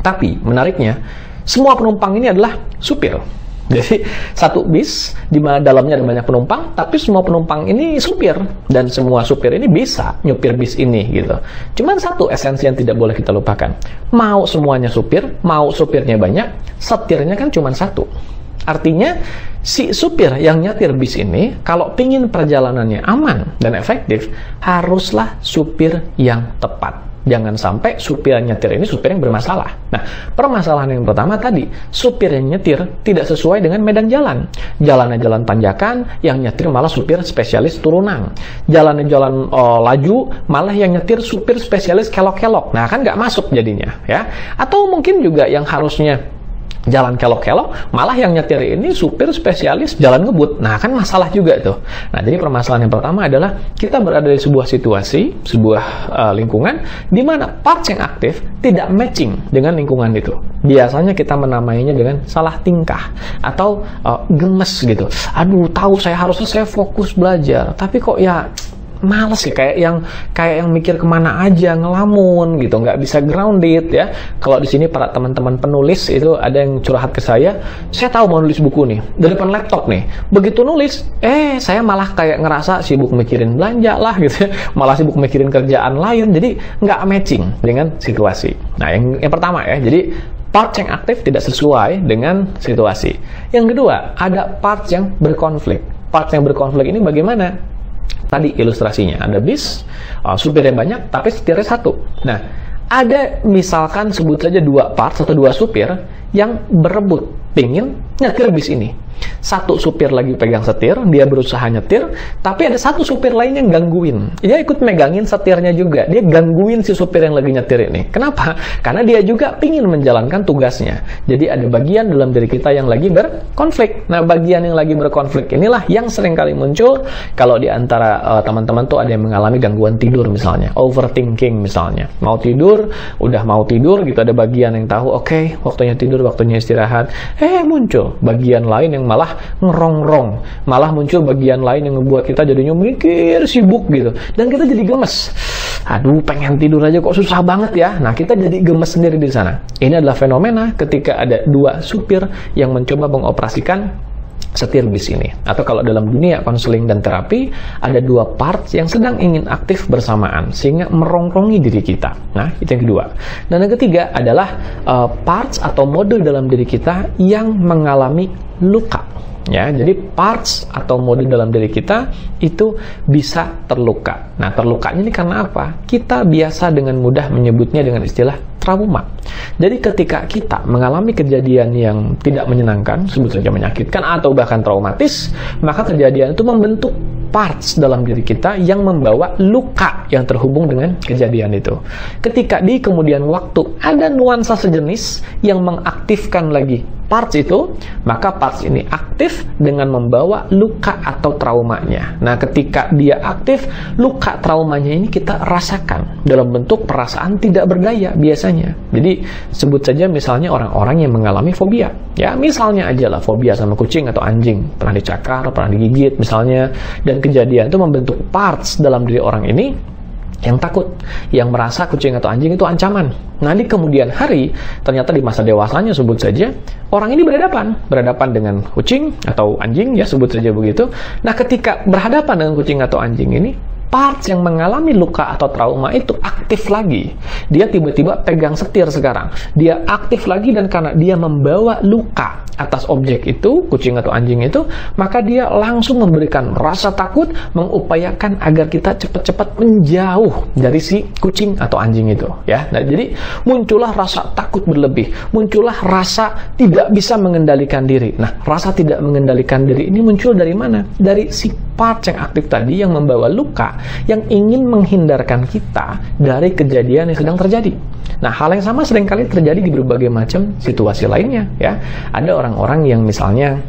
Tapi menariknya, semua penumpang ini adalah supir. Jadi satu bis di mana dalamnya ada banyak penumpang, tapi semua penumpang ini supir, dan semua supir ini bisa nyupir bis ini, gitu. Cuman satu esensi yang tidak boleh kita lupakan. Mau semuanya supir, mau supirnya banyak, setirnya kan cuma satu. Artinya si supir yang nyetir bis ini kalau pingin perjalanannya aman dan efektif, haruslah supir yang tepat. Jangan sampai supir yang nyetir ini supir yang bermasalah. Nah, permasalahan yang pertama tadi, supir yang nyetir tidak sesuai dengan medan jalan. Jalannya jalan tanjakan, yang nyetir malah supir spesialis turunan. Jalannya jalan laju, malah yang nyetir supir spesialis kelok-kelok. Nah, kan nggak masuk jadinya, ya. Atau mungkin juga yang harusnya jalan kelok-kelok, malah yang nyetir ini supir spesialis jalan ngebut. Nah, kan masalah juga tuh. Nah, jadi permasalahan yang pertama adalah kita berada di sebuah situasi, sebuah lingkungan di mana parts yang aktif tidak matching dengan lingkungan itu. Biasanya kita menamainya dengan salah tingkah atau gemes gitu. Aduh, tahu harusnya saya fokus belajar, tapi kok ya males ya, kayak yang mikir kemana aja, ngelamun gitu, nggak bisa grounded, ya. Kalau di sini para teman-teman penulis itu ada yang curhat ke saya tahu mau nulis buku nih dari depan laptop nih, begitu nulis saya malah kayak ngerasa sibuk mikirin belanja lah gitu, malah sibuk mikirin kerjaan lain, jadi nggak matching dengan situasi. Nah, yang pertama, ya, jadi parts yang aktif tidak sesuai dengan situasi. Yang kedua, ada parts yang berkonflik. Parts yang berkonflik ini bagaimana? Tadi ilustrasinya, ada bis, supirnya banyak, tapi setirnya satu. Nah, ada misalkan sebut saja 2 parts atau 2 supir yang berebut pingin nyetir bis ini. Satu supir lagi pegang setir, dia berusaha nyetir, tapi ada satu supir lain yang gangguin. Dia ikut megangin setirnya juga. Dia gangguin si supir yang lagi nyetir ini. Kenapa? Karena dia juga pingin menjalankan tugasnya. Jadi ada bagian dalam diri kita yang lagi berkonflik. Nah, bagian yang lagi berkonflik inilah yang sering kali muncul kalau di antara teman-teman tuh ada yang mengalami gangguan tidur misalnya, overthinking misalnya. Mau tidur, udah mau tidur gitu, ada bagian yang tahu, oke, waktunya tidur, waktunya istirahat. Muncul bagian lain yang yang malah ngerongrong, malah muncul bagian lain yang membuat kita jadinya mikir, sibuk gitu, dan kita jadi gemes. Aduh, pengen tidur aja kok susah banget ya. Nah, kita jadi gemes sendiri di sana. Ini adalah fenomena ketika ada dua supir yang mencoba mengoperasikan setir bis ini. Atau kalau dalam dunia konseling dan terapi, ada dua parts yang sedang ingin aktif bersamaan sehingga merongrongi diri kita. Nah, itu yang kedua. Dan yang ketiga adalah parts atau mode dalam diri kita yang mengalami luka. Ya, jadi parts atau mode dalam diri kita itu bisa terluka. Nah, terlukanya ini karena apa? Kita biasa dengan mudah menyebutnya dengan istilah trauma. Jadi ketika kita mengalami kejadian yang tidak menyenangkan, sebut saja menyakitkan atau bahkan traumatis, maka kejadian itu membentuk parts dalam diri kita yang membawa luka yang terhubung dengan kejadian itu. Ketika di kemudian waktu ada nuansa sejenis yang mengaktifkan lagi parts itu, maka parts ini aktif dengan membawa luka atau traumanya. Nah, ketika dia aktif, luka traumanya ini kita rasakan dalam bentuk perasaan tidak berdaya biasanya. Jadi, sebut saja misalnya orang-orang yang mengalami fobia. Ya, misalnya aja lah fobia sama kucing atau anjing. Pernah dicakar, pernah digigit misalnya, dan kejadian itu membentuk parts dalam diri orang ini yang takut, yang merasa kucing atau anjing itu ancaman. Nah, di kemudian hari, ternyata di masa dewasanya sebut saja, orang ini berhadapan dengan kucing atau anjing, ya sebut saja begitu. Nah, ketika berhadapan dengan kucing atau anjing ini, parts yang mengalami luka atau trauma itu aktif lagi. Dia tiba-tiba pegang setir sekarang. Dia aktif lagi, dan karena dia membawa luka atas objek itu, kucing atau anjing itu, maka dia langsung memberikan rasa takut, mengupayakan agar kita cepat-cepat menjauh dari si kucing atau anjing itu. Ya, nah, jadi muncullah rasa takut berlebih, muncullah rasa tidak bisa mengendalikan diri. Nah, rasa tidak mengendalikan diri ini muncul dari mana? Dari si part yang aktif tadi yang membawa luka, yang ingin menghindarkan kita dari kejadian yang sedang terjadi. Nah, hal yang sama seringkali terjadi di berbagai macam situasi lainnya, ya. Ada orang-orang yang misalnya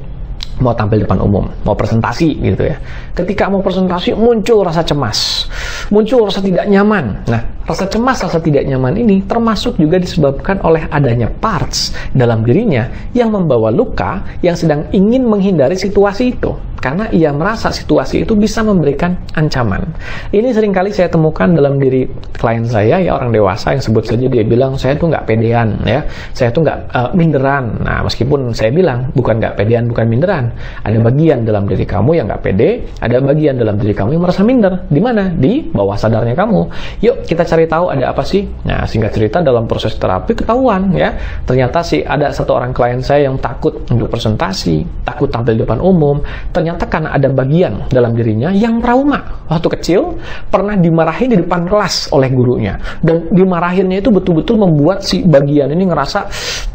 mau tampil depan umum, mau presentasi gitu ya. Ketika mau presentasi muncul rasa cemas, muncul rasa tidak nyaman. Nah, rasa cemas, rasa tidak nyaman ini termasuk juga disebabkan oleh adanya parts dalam dirinya yang membawa luka yang sedang ingin menghindari situasi itu. Karena ia merasa situasi itu bisa memberikan ancaman. Ini seringkali saya temukan dalam diri klien saya, ya, orang dewasa yang sebut saja dia bilang, saya tuh nggak pedean, ya, saya tuh nggak minderan. Nah, meskipun saya bilang, bukan nggak pedean, bukan minderan. Ada bagian dalam diri kamu yang nggak pede, ada bagian dalam diri kamu yang merasa minder. Di mana? Di bawah sadarnya kamu. Yuk, kita cari tahu ada apa sih. Nah, singkat cerita dalam proses terapi ketahuan, ya, ternyata sih ada satu orang klien saya yang takut untuk presentasi, takut tampil di depan umum. Ternyata karena ada bagian dalam dirinya yang trauma. Waktu kecil pernah dimarahin di depan kelas oleh gurunya, dan dimarahinnya itu betul-betul membuat si bagian ini ngerasa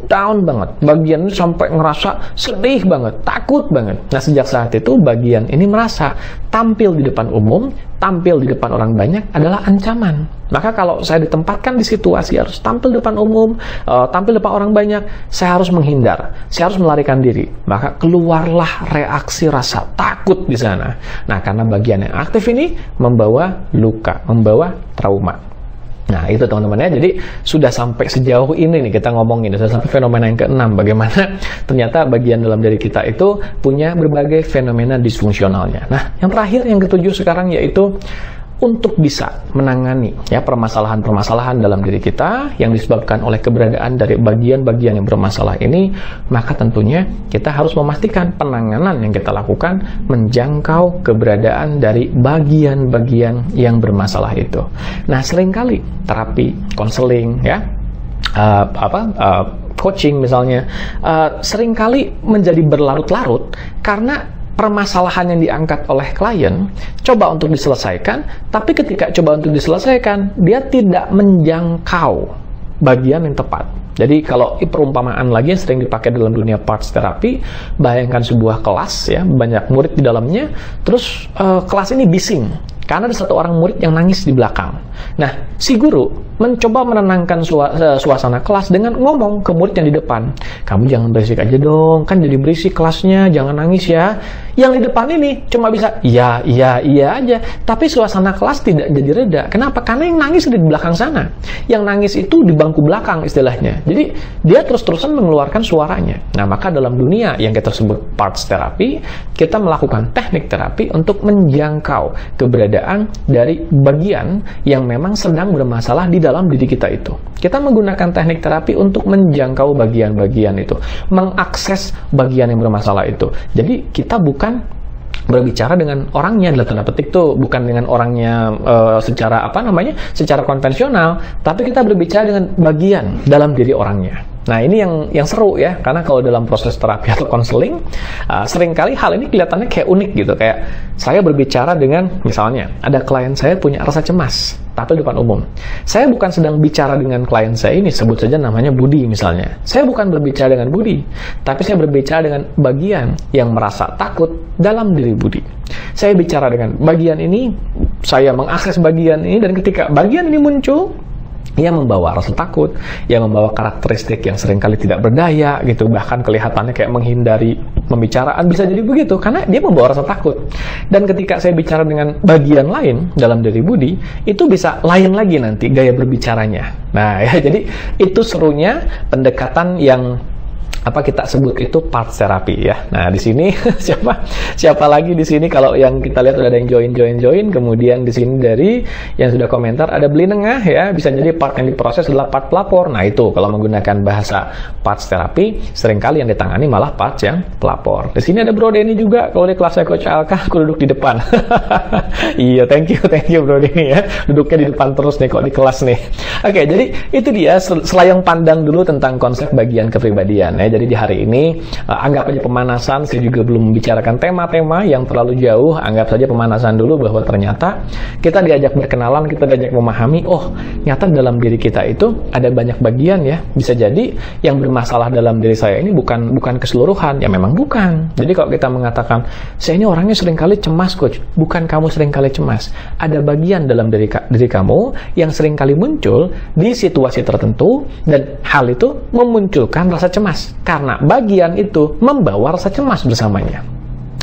down banget. Bagian ini sampai ngerasa sedih banget, takut banget. Nah, sejak saat itu bagian ini merasa tampil di depan umum, tampil di depan orang banyak adalah ancaman. Maka kalau saya ditempatkan di situasi harus tampil depan umum, tampil depan orang banyak, saya harus menghindar, saya harus melarikan diri. Maka keluarlah reaksi rasa takut di sana. Nah, karena bagian yang aktif ini membawa luka, membawa trauma. Nah, itu teman-teman ya. Jadi sudah sampai sejauh ini nih kita ngomongin, sudah sampai fenomena yang ke-6, bagaimana ternyata bagian dalam diri kita itu punya berbagai fenomena disfungsionalnya. Nah, yang terakhir, yang ke-7 sekarang, yaitu untuk bisa menangani ya permasalahan-permasalahan dalam diri kita yang disebabkan oleh keberadaan dari bagian-bagian yang bermasalah ini, maka tentunya kita harus memastikan penanganan yang kita lakukan menjangkau keberadaan dari bagian-bagian yang bermasalah itu. Nah, seringkali terapi, konseling, ya, coaching misalnya, seringkali menjadi berlarut-larut karena permasalahan yang diangkat oleh klien coba untuk diselesaikan, tapi ketika coba untuk diselesaikan, dia tidak menjangkau bagian yang tepat. Jadi kalau perumpamaan lagi yang sering dipakai dalam dunia parts terapi, bayangkan sebuah kelas, ya, banyak murid di dalamnya, terus kelas ini bising karena ada satu orang murid yang nangis di belakang. Nah, si guru mencoba menenangkan suasana kelas dengan ngomong ke murid yang di depan. Kamu jangan berisik aja dong, kan jadi berisik kelasnya, jangan nangis ya. Yang di depan ini cuma bisa iya aja, tapi suasana kelas tidak jadi reda. Kenapa? Karena yang nangis di belakang sana. Yang nangis itu di bangku belakang istilahnya. Jadi dia terus-terusan mengeluarkan suaranya. Nah, maka dalam dunia yang kita sebut parts terapi, kita melakukan teknik terapi untuk menjangkau keberadaan dari bagian yang memang sedang bermasalah di dalam diri kita itu. Kita menggunakan teknik terapi untuk menjangkau bagian-bagian itu, mengakses bagian yang bermasalah itu. Jadi kita bukan berbicara dengan orangnya dalam tanda petik tuh, bukan dengan orangnya secara secara konvensional, tapi kita berbicara dengan bagian dalam diri orangnya. Nah, ini yang seru ya, karena kalau dalam proses terapi atau konseling, seringkali hal ini kelihatannya kayak unik gitu. Kayak saya berbicara dengan, misalnya, ada klien saya punya rasa cemas, tampil di depan umum. Saya bukan sedang bicara dengan klien saya ini, sebut saja namanya Budi misalnya. Saya bukan berbicara dengan Budi, tapi saya berbicara dengan bagian yang merasa takut dalam diri Budi. Saya bicara dengan bagian ini, saya mengakses bagian ini, dan ketika bagian ini muncul, ia membawa rasa takut, ia membawa karakteristik yang seringkali tidak berdaya gitu, bahkan kelihatannya kayak menghindari pembicaraan, bisa jadi begitu karena dia membawa rasa takut. Dan ketika saya bicara dengan bagian lain dalam diri Budi, itu bisa lain lagi nanti gaya berbicaranya. Nah ya, jadi itu serunya pendekatan yang kita sebut itu parts terapi ya. Nah, di sini siapa lagi di sini, kalau yang kita lihat udah ada yang join, kemudian di sini dari yang sudah komentar ada beli nengah ya, bisa jadi part yang diproses adalah part pelapor. Nah, itu kalau menggunakan bahasa parts terapi, seringkali yang ditangani malah parts yang pelapor. Di sini ada Bro Denny juga, kalau di kelasnya Coach Alka aku duduk di depan. Iya, thank you Bro Denny ya, duduknya di depan terus nih kok di kelas nih. Oke, jadi itu dia selayang pandang dulu tentang konsep bagian kepribadian ya. Jadi di hari ini anggap aja pemanasan, saya juga belum membicarakan tema-tema yang terlalu jauh, anggap saja pemanasan dulu bahwa ternyata kita diajak berkenalan, kita diajak memahami, oh nyata dalam diri kita itu ada banyak bagian ya. Bisa jadi yang bermasalah dalam diri saya ini bukan keseluruhan, ya memang bukan. Jadi kalau kita mengatakan, saya ini orangnya seringkali cemas coach, bukan kamu seringkali cemas. Ada bagian dalam diri kamu yang seringkali muncul di situasi tertentu, dan hal itu memunculkan rasa cemas. Karena bagian itu membawa rasa cemas bersamanya.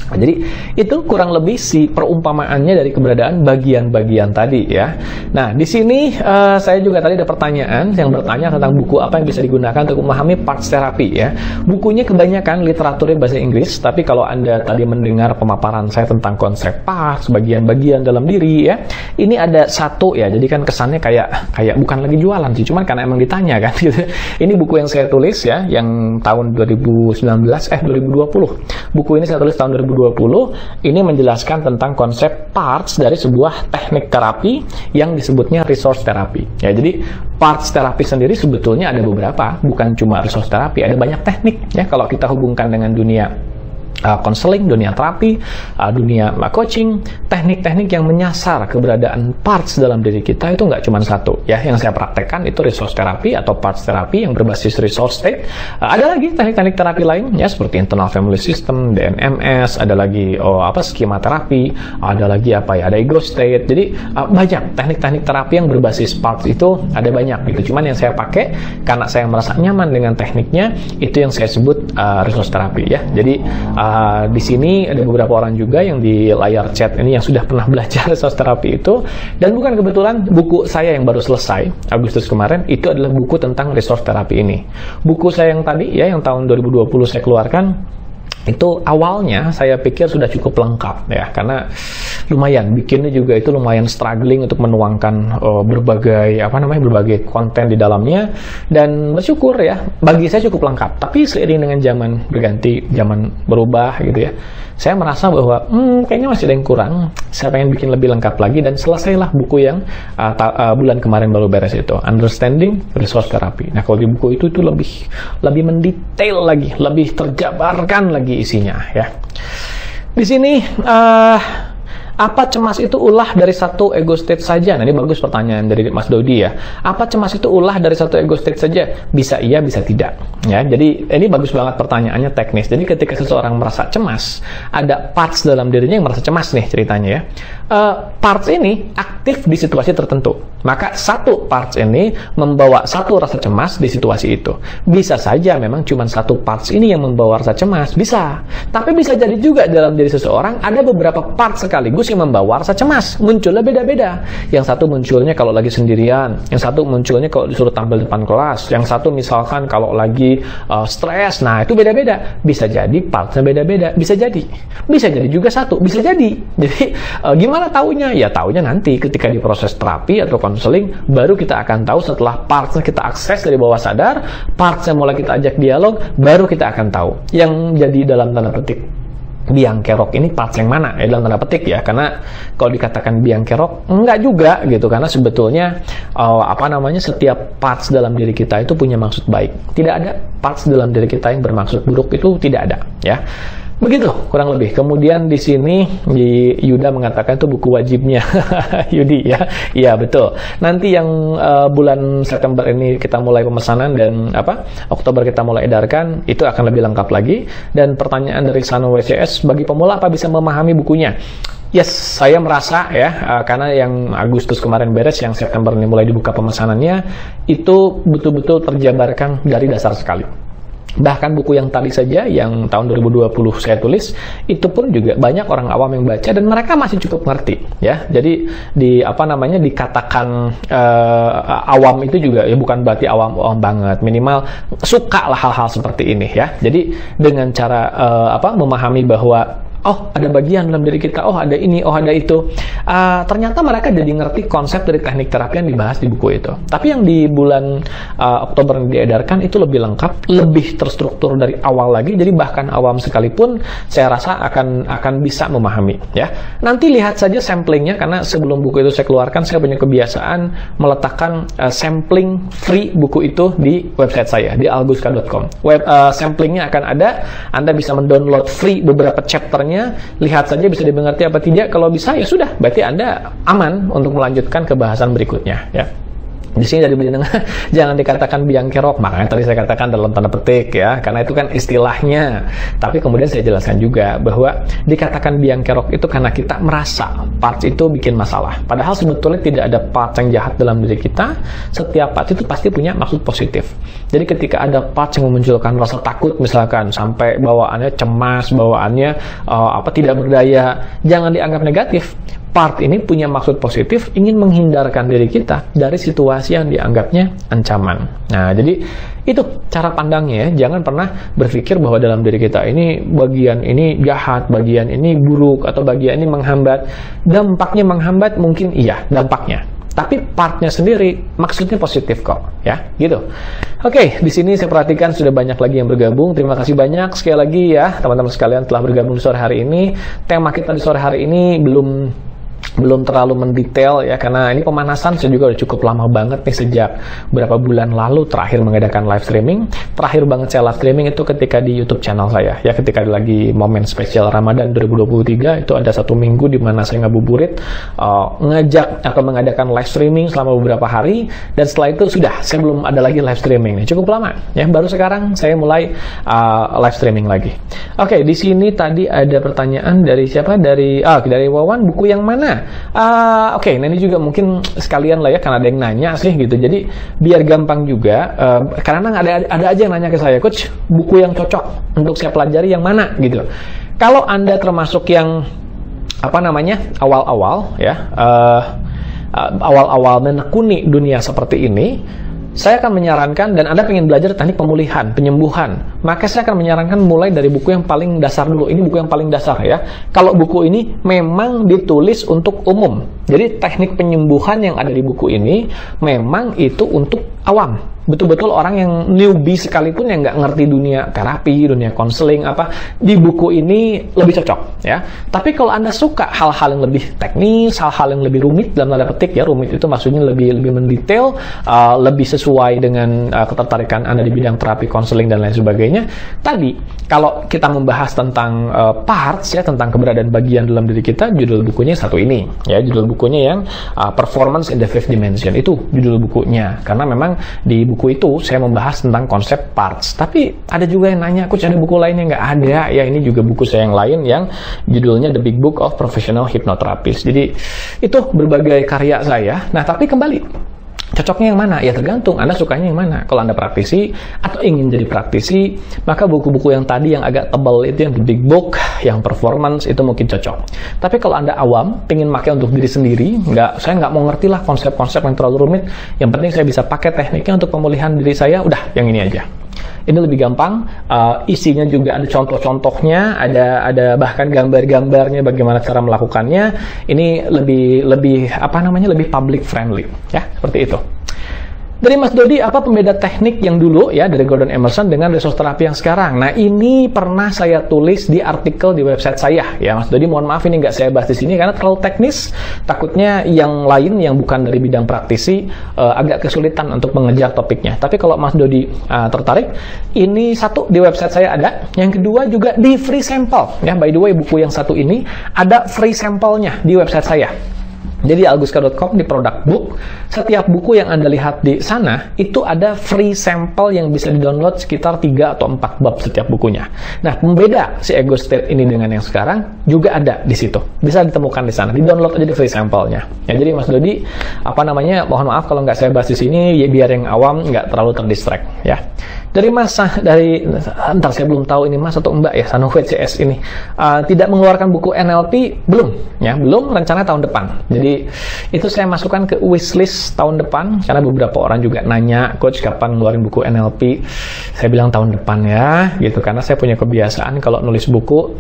Nah, jadi itu kurang lebih si perumpamaannya dari keberadaan bagian-bagian tadi ya. Nah, di sini saya juga tadi ada pertanyaan yang bertanya tentang buku apa yang bisa digunakan untuk memahami parts terapi ya. Bukunya kebanyakan literaturnya bahasa Inggris, tapi kalau Anda tadi mendengar pemaparan saya tentang konsep parts, bagian-bagian dalam diri ya, ini ada satu ya. Jadi kan kesannya kayak bukan lagi jualan sih, cuman karena emang ditanya kan gitu. Ini buku yang saya tulis ya, yang tahun 2020. Buku ini saya tulis tahun 2020. Ini menjelaskan tentang konsep parts dari sebuah teknik terapi yang disebutnya resource terapi. Ya, jadi parts terapi sendiri sebetulnya ada beberapa, bukan cuma resource terapi, ada banyak teknik ya kalau kita hubungkan dengan dunia konseling, dunia terapi, dunia coaching, teknik-teknik yang menyasar keberadaan parts dalam diri kita itu nggak cuma satu ya. Yang saya praktekkan itu resource terapi atau parts terapi yang berbasis resource state. Ada lagi teknik-teknik terapi lain ya, seperti internal family system, DNMS, ada lagi skema terapi, ada lagi ada ego state. Jadi banyak teknik-teknik terapi yang berbasis parts itu ada banyak gitu. Cuman yang saya pakai karena saya merasa nyaman dengan tekniknya, itu yang saya sebut resource terapi ya. Jadi di sini ada beberapa orang juga yang di layar chat ini yang sudah pernah belajar resource terapi itu, dan bukan kebetulan buku saya yang baru selesai Agustus kemarin itu adalah buku tentang resource terapi ini. Buku saya yang tadi ya, yang tahun 2020 saya keluarkan, itu awalnya saya pikir sudah cukup lengkap ya, karena lumayan bikinnya juga itu lumayan struggling untuk menuangkan berbagai konten di dalamnya, dan bersyukur ya bagi saya cukup lengkap. Tapi seiring dengan zaman berganti, zaman berubah gitu ya, saya merasa bahwa kayaknya masih ada yang kurang. Saya pengen bikin lebih lengkap lagi, dan selesailah buku yang bulan kemarin baru beres itu, Understanding Resource Therapy. Nah, kalau di buku itu lebih mendetail lagi, lebih terjabarkan lagi isinya ya. Di sini apa cemas itu ulah dari satu ego state saja? Nah, ini bagus pertanyaan dari Mas Dodi ya. Apa cemas itu ulah dari satu ego state saja? Bisa iya, bisa tidak. Ya, jadi ini bagus banget pertanyaannya, teknis. Jadi ketika seseorang merasa cemas, ada parts dalam dirinya yang merasa cemas nih ceritanya ya. Parts ini aktif di situasi tertentu. Maka satu parts ini membawa satu rasa cemas di situasi itu. Bisa saja memang cuma satu parts ini yang membawa rasa cemas, bisa. Tapi bisa jadi juga dalam diri seseorang ada beberapa parts sekaligus yang membawa rasa cemas. Munculnya beda-beda. Yang satu munculnya kalau lagi sendirian, yang satu munculnya kalau disuruh tampil depan kelas, yang satu misalkan kalau lagi stres. Nah, itu beda-beda. Bisa jadi partsnya beda-beda. Bisa jadi juga satu. Bisa jadi. Jadi gimana taunya? Ya taunya nanti ketika di proses terapi atau konseling, baru kita akan tahu setelah partsnya kita akses dari bawah sadar, partsnya mulai kita ajak dialog, baru kita akan tahu yang jadi dalam tanda petik biang kerok ini parts yang mana, dalam tanda petik ya, karena kalau dikatakan biang kerok enggak juga gitu, karena sebetulnya setiap parts dalam diri kita itu punya maksud baik. Tidak ada parts dalam diri kita yang bermaksud buruk, itu tidak ada ya. Begitu kurang lebih. Kemudian di sini Yuda mengatakan itu buku wajibnya. Yudi ya. Iya betul. Nanti yang bulan September ini kita mulai pemesanan dan Oktober kita mulai edarkan, itu akan lebih lengkap lagi. Dan pertanyaan dari Sano WCS, bagi pemula apa bisa memahami bukunya? Yes, saya merasa ya, karena yang Agustus kemarin beres, yang September ini mulai dibuka pemesanannya, itu betul-betul terjabarkan dari dasar sekali. Bahkan buku yang tadi saja, yang tahun 2020 saya tulis, itu pun juga banyak orang awam yang baca dan mereka masih cukup ngerti ya. Jadi dikatakan awam itu juga ya bukan berarti awam banget, minimal suka lah hal-hal seperti ini ya. Jadi dengan cara memahami bahwa oh ada bagian dalam diri kita, oh ada ini, oh ada itu. Ternyata mereka jadi ngerti konsep dari teknik terapi yang dibahas di buku itu. Tapi yang di bulan Oktober yang diedarkan itu lebih lengkap, lebih terstruktur dari awal lagi. Jadi bahkan awam sekalipun saya rasa akan bisa memahami ya. Nanti lihat saja samplingnya, karena sebelum buku itu saya keluarkan, saya punya kebiasaan meletakkan sampling free buku itu di website saya di albuska.com. Samplingnya akan ada, Anda bisa mendownload free beberapa chapternya. Lihat saja bisa dimengerti apa tidak. Kalau bisa ya sudah, berarti Anda aman untuk melanjutkan ke bahasan berikutnya ya. Di sini dari jangan dikatakan biang kerok, makanya tadi saya katakan dalam tanda petik ya, karena itu kan istilahnya. Tapi kemudian saya jelaskan juga bahwa dikatakan biang kerok itu karena kita merasa parts itu bikin masalah. Padahal sebetulnya tidak ada parts yang jahat dalam diri kita. Setiap parts itu pasti punya maksud positif. Jadi ketika ada parts yang memunculkan rasa takut misalkan, sampai bawaannya cemas, bawaannya tidak berdaya, jangan dianggap negatif. Part ini punya maksud positif, ingin menghindarkan diri kita dari situasi yang dianggapnya ancaman. Nah, jadi itu cara pandangnya ya. Jangan pernah berpikir bahwa dalam diri kita ini bagian ini jahat, bagian ini buruk, atau bagian ini menghambat. Dampaknya menghambat mungkin iya, dampaknya. Tapi partnya sendiri maksudnya positif kok, ya, gitu. Oke, di sini saya perhatikan sudah banyak lagi yang bergabung. Terima kasih banyak sekali lagi ya, teman-teman sekalian telah bergabung di sore hari ini. Tema kita di sore hari ini belum terlalu mendetail ya, karena ini pemanasan saya juga udah cukup lama banget nih, sejak beberapa bulan lalu terakhir mengadakan live streaming. Terakhir banget saya live streaming itu ketika di YouTube channel saya ya, ketika lagi momen spesial Ramadan 2023. Itu ada 1 minggu di mana saya ngabuburit ngajak atau mengadakan live streaming selama beberapa hari, dan setelah itu sudah saya belum ada lagi live streaming nih, cukup lama ya. Baru sekarang saya mulai live streaming lagi. Oke, di sini tadi ada pertanyaan dari siapa? Dari Wawan, buku yang mana? Oke, nah ini juga mungkin sekalian lah ya, karena ada yang nanya sih gitu. Jadi biar gampang juga, karena ada aja yang nanya ke saya, Coach, buku yang cocok untuk saya pelajari yang mana gitu. Kalau Anda termasuk yang awal-awal ya, awal-awal menekuni dunia seperti ini, saya akan menyarankan, dan Anda ingin belajar teknik pemulihan, penyembuhan, maka saya akan menyarankan mulai dari buku yang paling dasar dulu. Ini buku yang paling dasar ya. Kalau buku ini memang ditulis untuk umum. Jadi teknik penyembuhan yang ada di buku ini memang itu untuk awam. Betul-betul orang yang newbie sekalipun yang nggak ngerti dunia terapi, dunia konseling di buku ini lebih cocok ya. Tapi kalau Anda suka hal-hal yang lebih teknis, hal-hal yang lebih rumit dalam tanda petik ya, rumit itu maksudnya lebih mendetail, lebih sesuai dengan ketertarikan Anda di bidang terapi, konseling dan lain sebagainya. Tadi kalau kita membahas tentang parts ya, tentang keberadaan bagian dalam diri kita, judul bukunya satu ini ya, judul bukunya yang Performance in the Fifth Dimension. Itu judul bukunya. Karena memang di buku itu saya membahas tentang konsep parts. Tapi ada juga yang nanya, coach ada buku lainnya nggak? Ada. Ya, ini juga buku saya yang lain yang judulnya The Big Book of Professional Hypnotherapist. Jadi itu berbagai karya saya. Nah, tapi kembali, cocoknya yang mana? Ya tergantung Anda sukanya yang mana. Kalau Anda praktisi atau ingin jadi praktisi, maka buku-buku yang tadi yang agak tebal itu, yang The Big Book, yang Performance, itu mungkin cocok. Tapi kalau Anda awam, pengen pakai untuk diri sendiri, saya nggak mau ngerti lah konsep-konsep yang terlalu rumit, yang penting saya bisa pakai tekniknya untuk pemulihan diri saya, udah yang ini aja. Ini lebih gampang, isinya juga ada contoh-contohnya, ada bahkan gambar-gambarnya bagaimana cara melakukannya. Ini lebih public friendly, ya, seperti itu. Dari Mas Dodi, apa pembeda teknik yang dulu ya dari Gordon Emerson dengan resource terapi yang sekarang? Nah, ini pernah saya tulis di artikel di website saya ya, Mas Dodi. Mohon maaf ini nggak saya bahas di sini karena terlalu teknis. Takutnya yang lain yang bukan dari bidang praktisi agak kesulitan untuk mengejar topiknya. Tapi kalau Mas Dodi tertarik, ini satu di website saya ada. Yang kedua juga di free sample ya. By the way, buku yang satu ini ada free sampelnya di website saya. Jadi alguska.com di product book, setiap buku yang Anda lihat di sana, itu ada free sample yang bisa di-download sekitar 3 atau 4 bab setiap bukunya. Nah, pembeda si Ego State ini dengan yang sekarang juga ada di situ. Bisa ditemukan di sana, di-download aja di free sample-nya. Ya, jadi Mas Dodi, mohon maaf kalau nggak saya bahas di sini, ya biar yang awam nggak terlalu terdistract, ya. Entar saya belum tahu ini Mas atau Mbak ya, Sanofi CS ini tidak mengeluarkan buku NLP, belum, rencana tahun depan. Jadi itu saya masukkan ke wishlist tahun depan, karena beberapa orang juga nanya, coach kapan ngeluarin buku NLP? Saya bilang tahun depan ya, gitu, karena saya punya kebiasaan kalau nulis buku,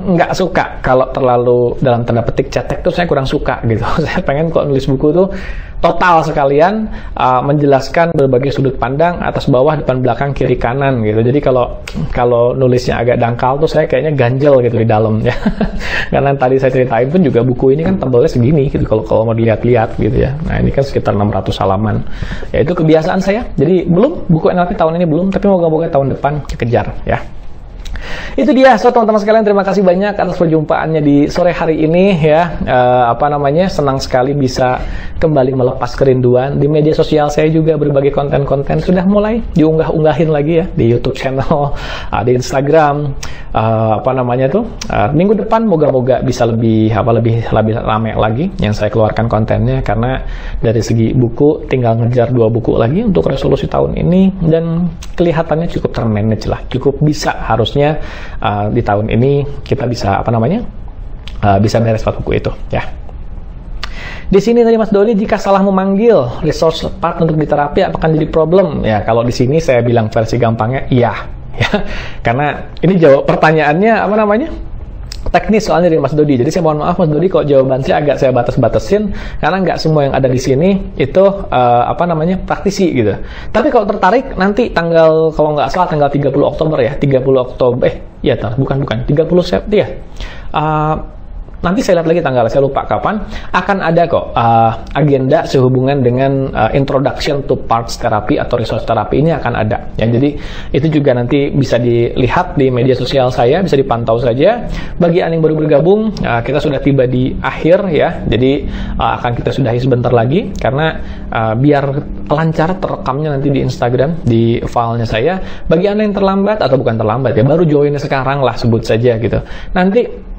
nggak suka kalau terlalu dalam tanda petik cetek tuh saya kurang suka gitu. Saya pengen kalau nulis buku tuh total sekalian, menjelaskan berbagai sudut pandang, atas bawah, depan belakang, kiri kanan gitu. Jadi kalau nulisnya agak dangkal tuh saya kayaknya ganjel gitu di dalam ya. Karena tadi saya ceritain pun juga buku ini kan tebalnya segini gitu kalau mau dilihat-lihat gitu ya. Nah, ini kan sekitar 600 halaman. Ya itu kebiasaan saya. Jadi belum buku NLP tahun ini belum, tapi moga-moga tahun depan kejar ya. Itu dia, so teman-teman sekalian, terima kasih banyak atas perjumpaannya di sore hari ini ya. Senang sekali bisa kembali melepas kerinduan. Di media sosial saya juga berbagai konten-konten sudah mulai diunggah-unggahin lagi ya di YouTube channel, di Instagram. Minggu depan moga-moga bisa lebih ramai lagi yang saya keluarkan kontennya, karena dari segi buku tinggal ngejar 2 buku lagi untuk resolusi tahun ini, dan kelihatannya cukup termanage lah, cukup bisa harusnya di tahun ini kita bisa bisa beres 4 buku itu ya. Di sini tadi Mas Dodi, jika salah memanggil resource part untuk diterapi apakah jadi problem? Ya, kalau di sini saya bilang versi gampangnya iya ya. Karena ini jawab pertanyaannya teknis soalnya dari Mas Dodi. Jadi saya mohon maaf Mas Dodi kalau jawaban saya agak saya batas-batasin, karena nggak semua yang ada di sini itu praktisi gitu. Tapi kalau tertarik nanti kalau nggak salah tanggal 30 Oktober ya, 30 Oktober bukan 30 September ya. Nanti saya lihat lagi tanggal, saya lupa kapan, akan ada kok agenda sehubungan dengan introduction to parts therapy atau resource therapy ini akan ada. Ya, jadi itu juga nanti bisa dilihat di media sosial saya, bisa dipantau saja. Bagi Anda yang baru bergabung, kita sudah tiba di akhir ya, jadi akan kita sudahi sebentar lagi, karena biar lancar terekamnya nanti di Instagram, di filenya saya. Bagi Anda yang terlambat, atau bukan terlambat ya, baru joinnya sekarang lah sebut saja gitu, nanti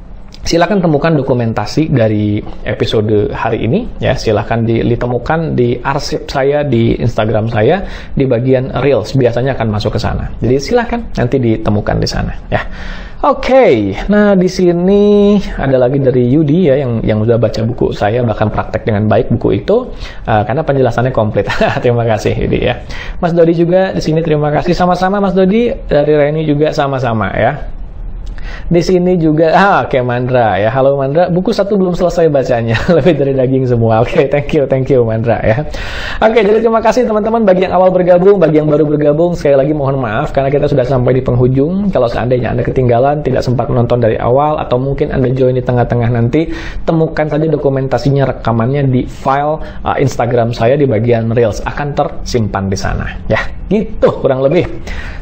silakan temukan dokumentasi dari episode hari ini ya, silakan ditemukan di arsip saya di Instagram saya di bagian Reels, biasanya akan masuk ke sana. Jadi silakan nanti ditemukan di sana ya. Oke, nah di sini ada lagi dari Yudi ya yang sudah baca buku saya, bahkan praktek dengan baik buku itu karena penjelasannya komplit. Terima kasih Yudi ya. Mas Dodi juga di sini terima kasih, sama-sama Mas Dodi. Dari Reni juga sama-sama ya. Di sini juga, Mandra ya. Halo Mandra, buku 1 belum selesai bacanya, lebih dari daging semua. Oke, thank you Mandra ya. Oke, jadi terima kasih teman-teman bagi yang awal bergabung, bagi yang baru bergabung, sekali lagi mohon maaf karena kita sudah sampai di penghujung. Kalau seandainya Anda ketinggalan, tidak sempat menonton dari awal, atau mungkin Anda join di tengah-tengah nanti, temukan saja dokumentasinya, rekamannya di file Instagram saya di bagian Reels, akan tersimpan di sana ya. Gitu kurang lebih.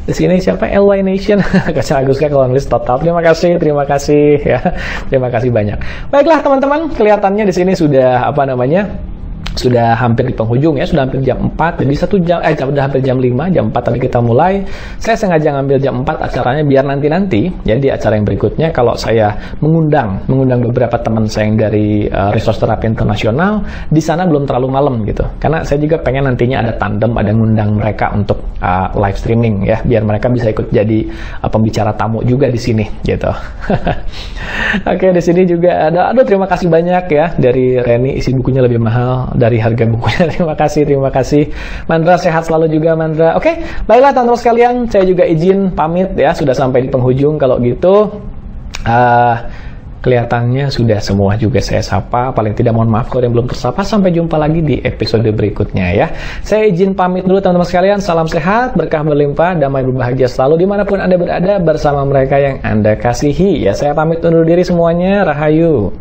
Di sini siapa? LY Nation. Kacang Aguska kalau nulis total. Terima terima kasih ya. Terima kasih banyak. Baiklah teman-teman, kelihatannya di sini sudah sudah hampir di penghujung ya, sudah hampir jam 4, jadi sudah hampir jam 5, jam 4 tadi kita mulai. Saya sengaja ngambil jam 4 acaranya biar nanti ya di acara yang berikutnya kalau saya mengundang beberapa teman saya yang dari Resource Terapi Internasional, di sana belum terlalu malam gitu. Karena saya juga pengen nantinya ada tandem, ada ngundang mereka untuk live streaming ya, biar mereka bisa ikut jadi pembicara tamu juga di sini gitu. Oke, di sini juga ada, terima kasih banyak ya dari Reni, isi bukunya lebih mahal dari harga bukunya. Terima kasih. Mandra sehat selalu juga Mandra. Oke, baiklah teman-teman sekalian, saya juga izin pamit ya, sudah sampai di penghujung kalau gitu. Kelihatannya sudah semua juga saya sapa. Paling tidak mohon maaf kalau yang belum tersapa. Sampai jumpa lagi di episode berikutnya ya. Saya izin pamit dulu teman-teman sekalian. Salam sehat, berkah berlimpah, damai berbahagia selalu dimanapun Anda berada bersama mereka yang Anda kasihi ya. Saya pamit undur diri semuanya. Rahayu.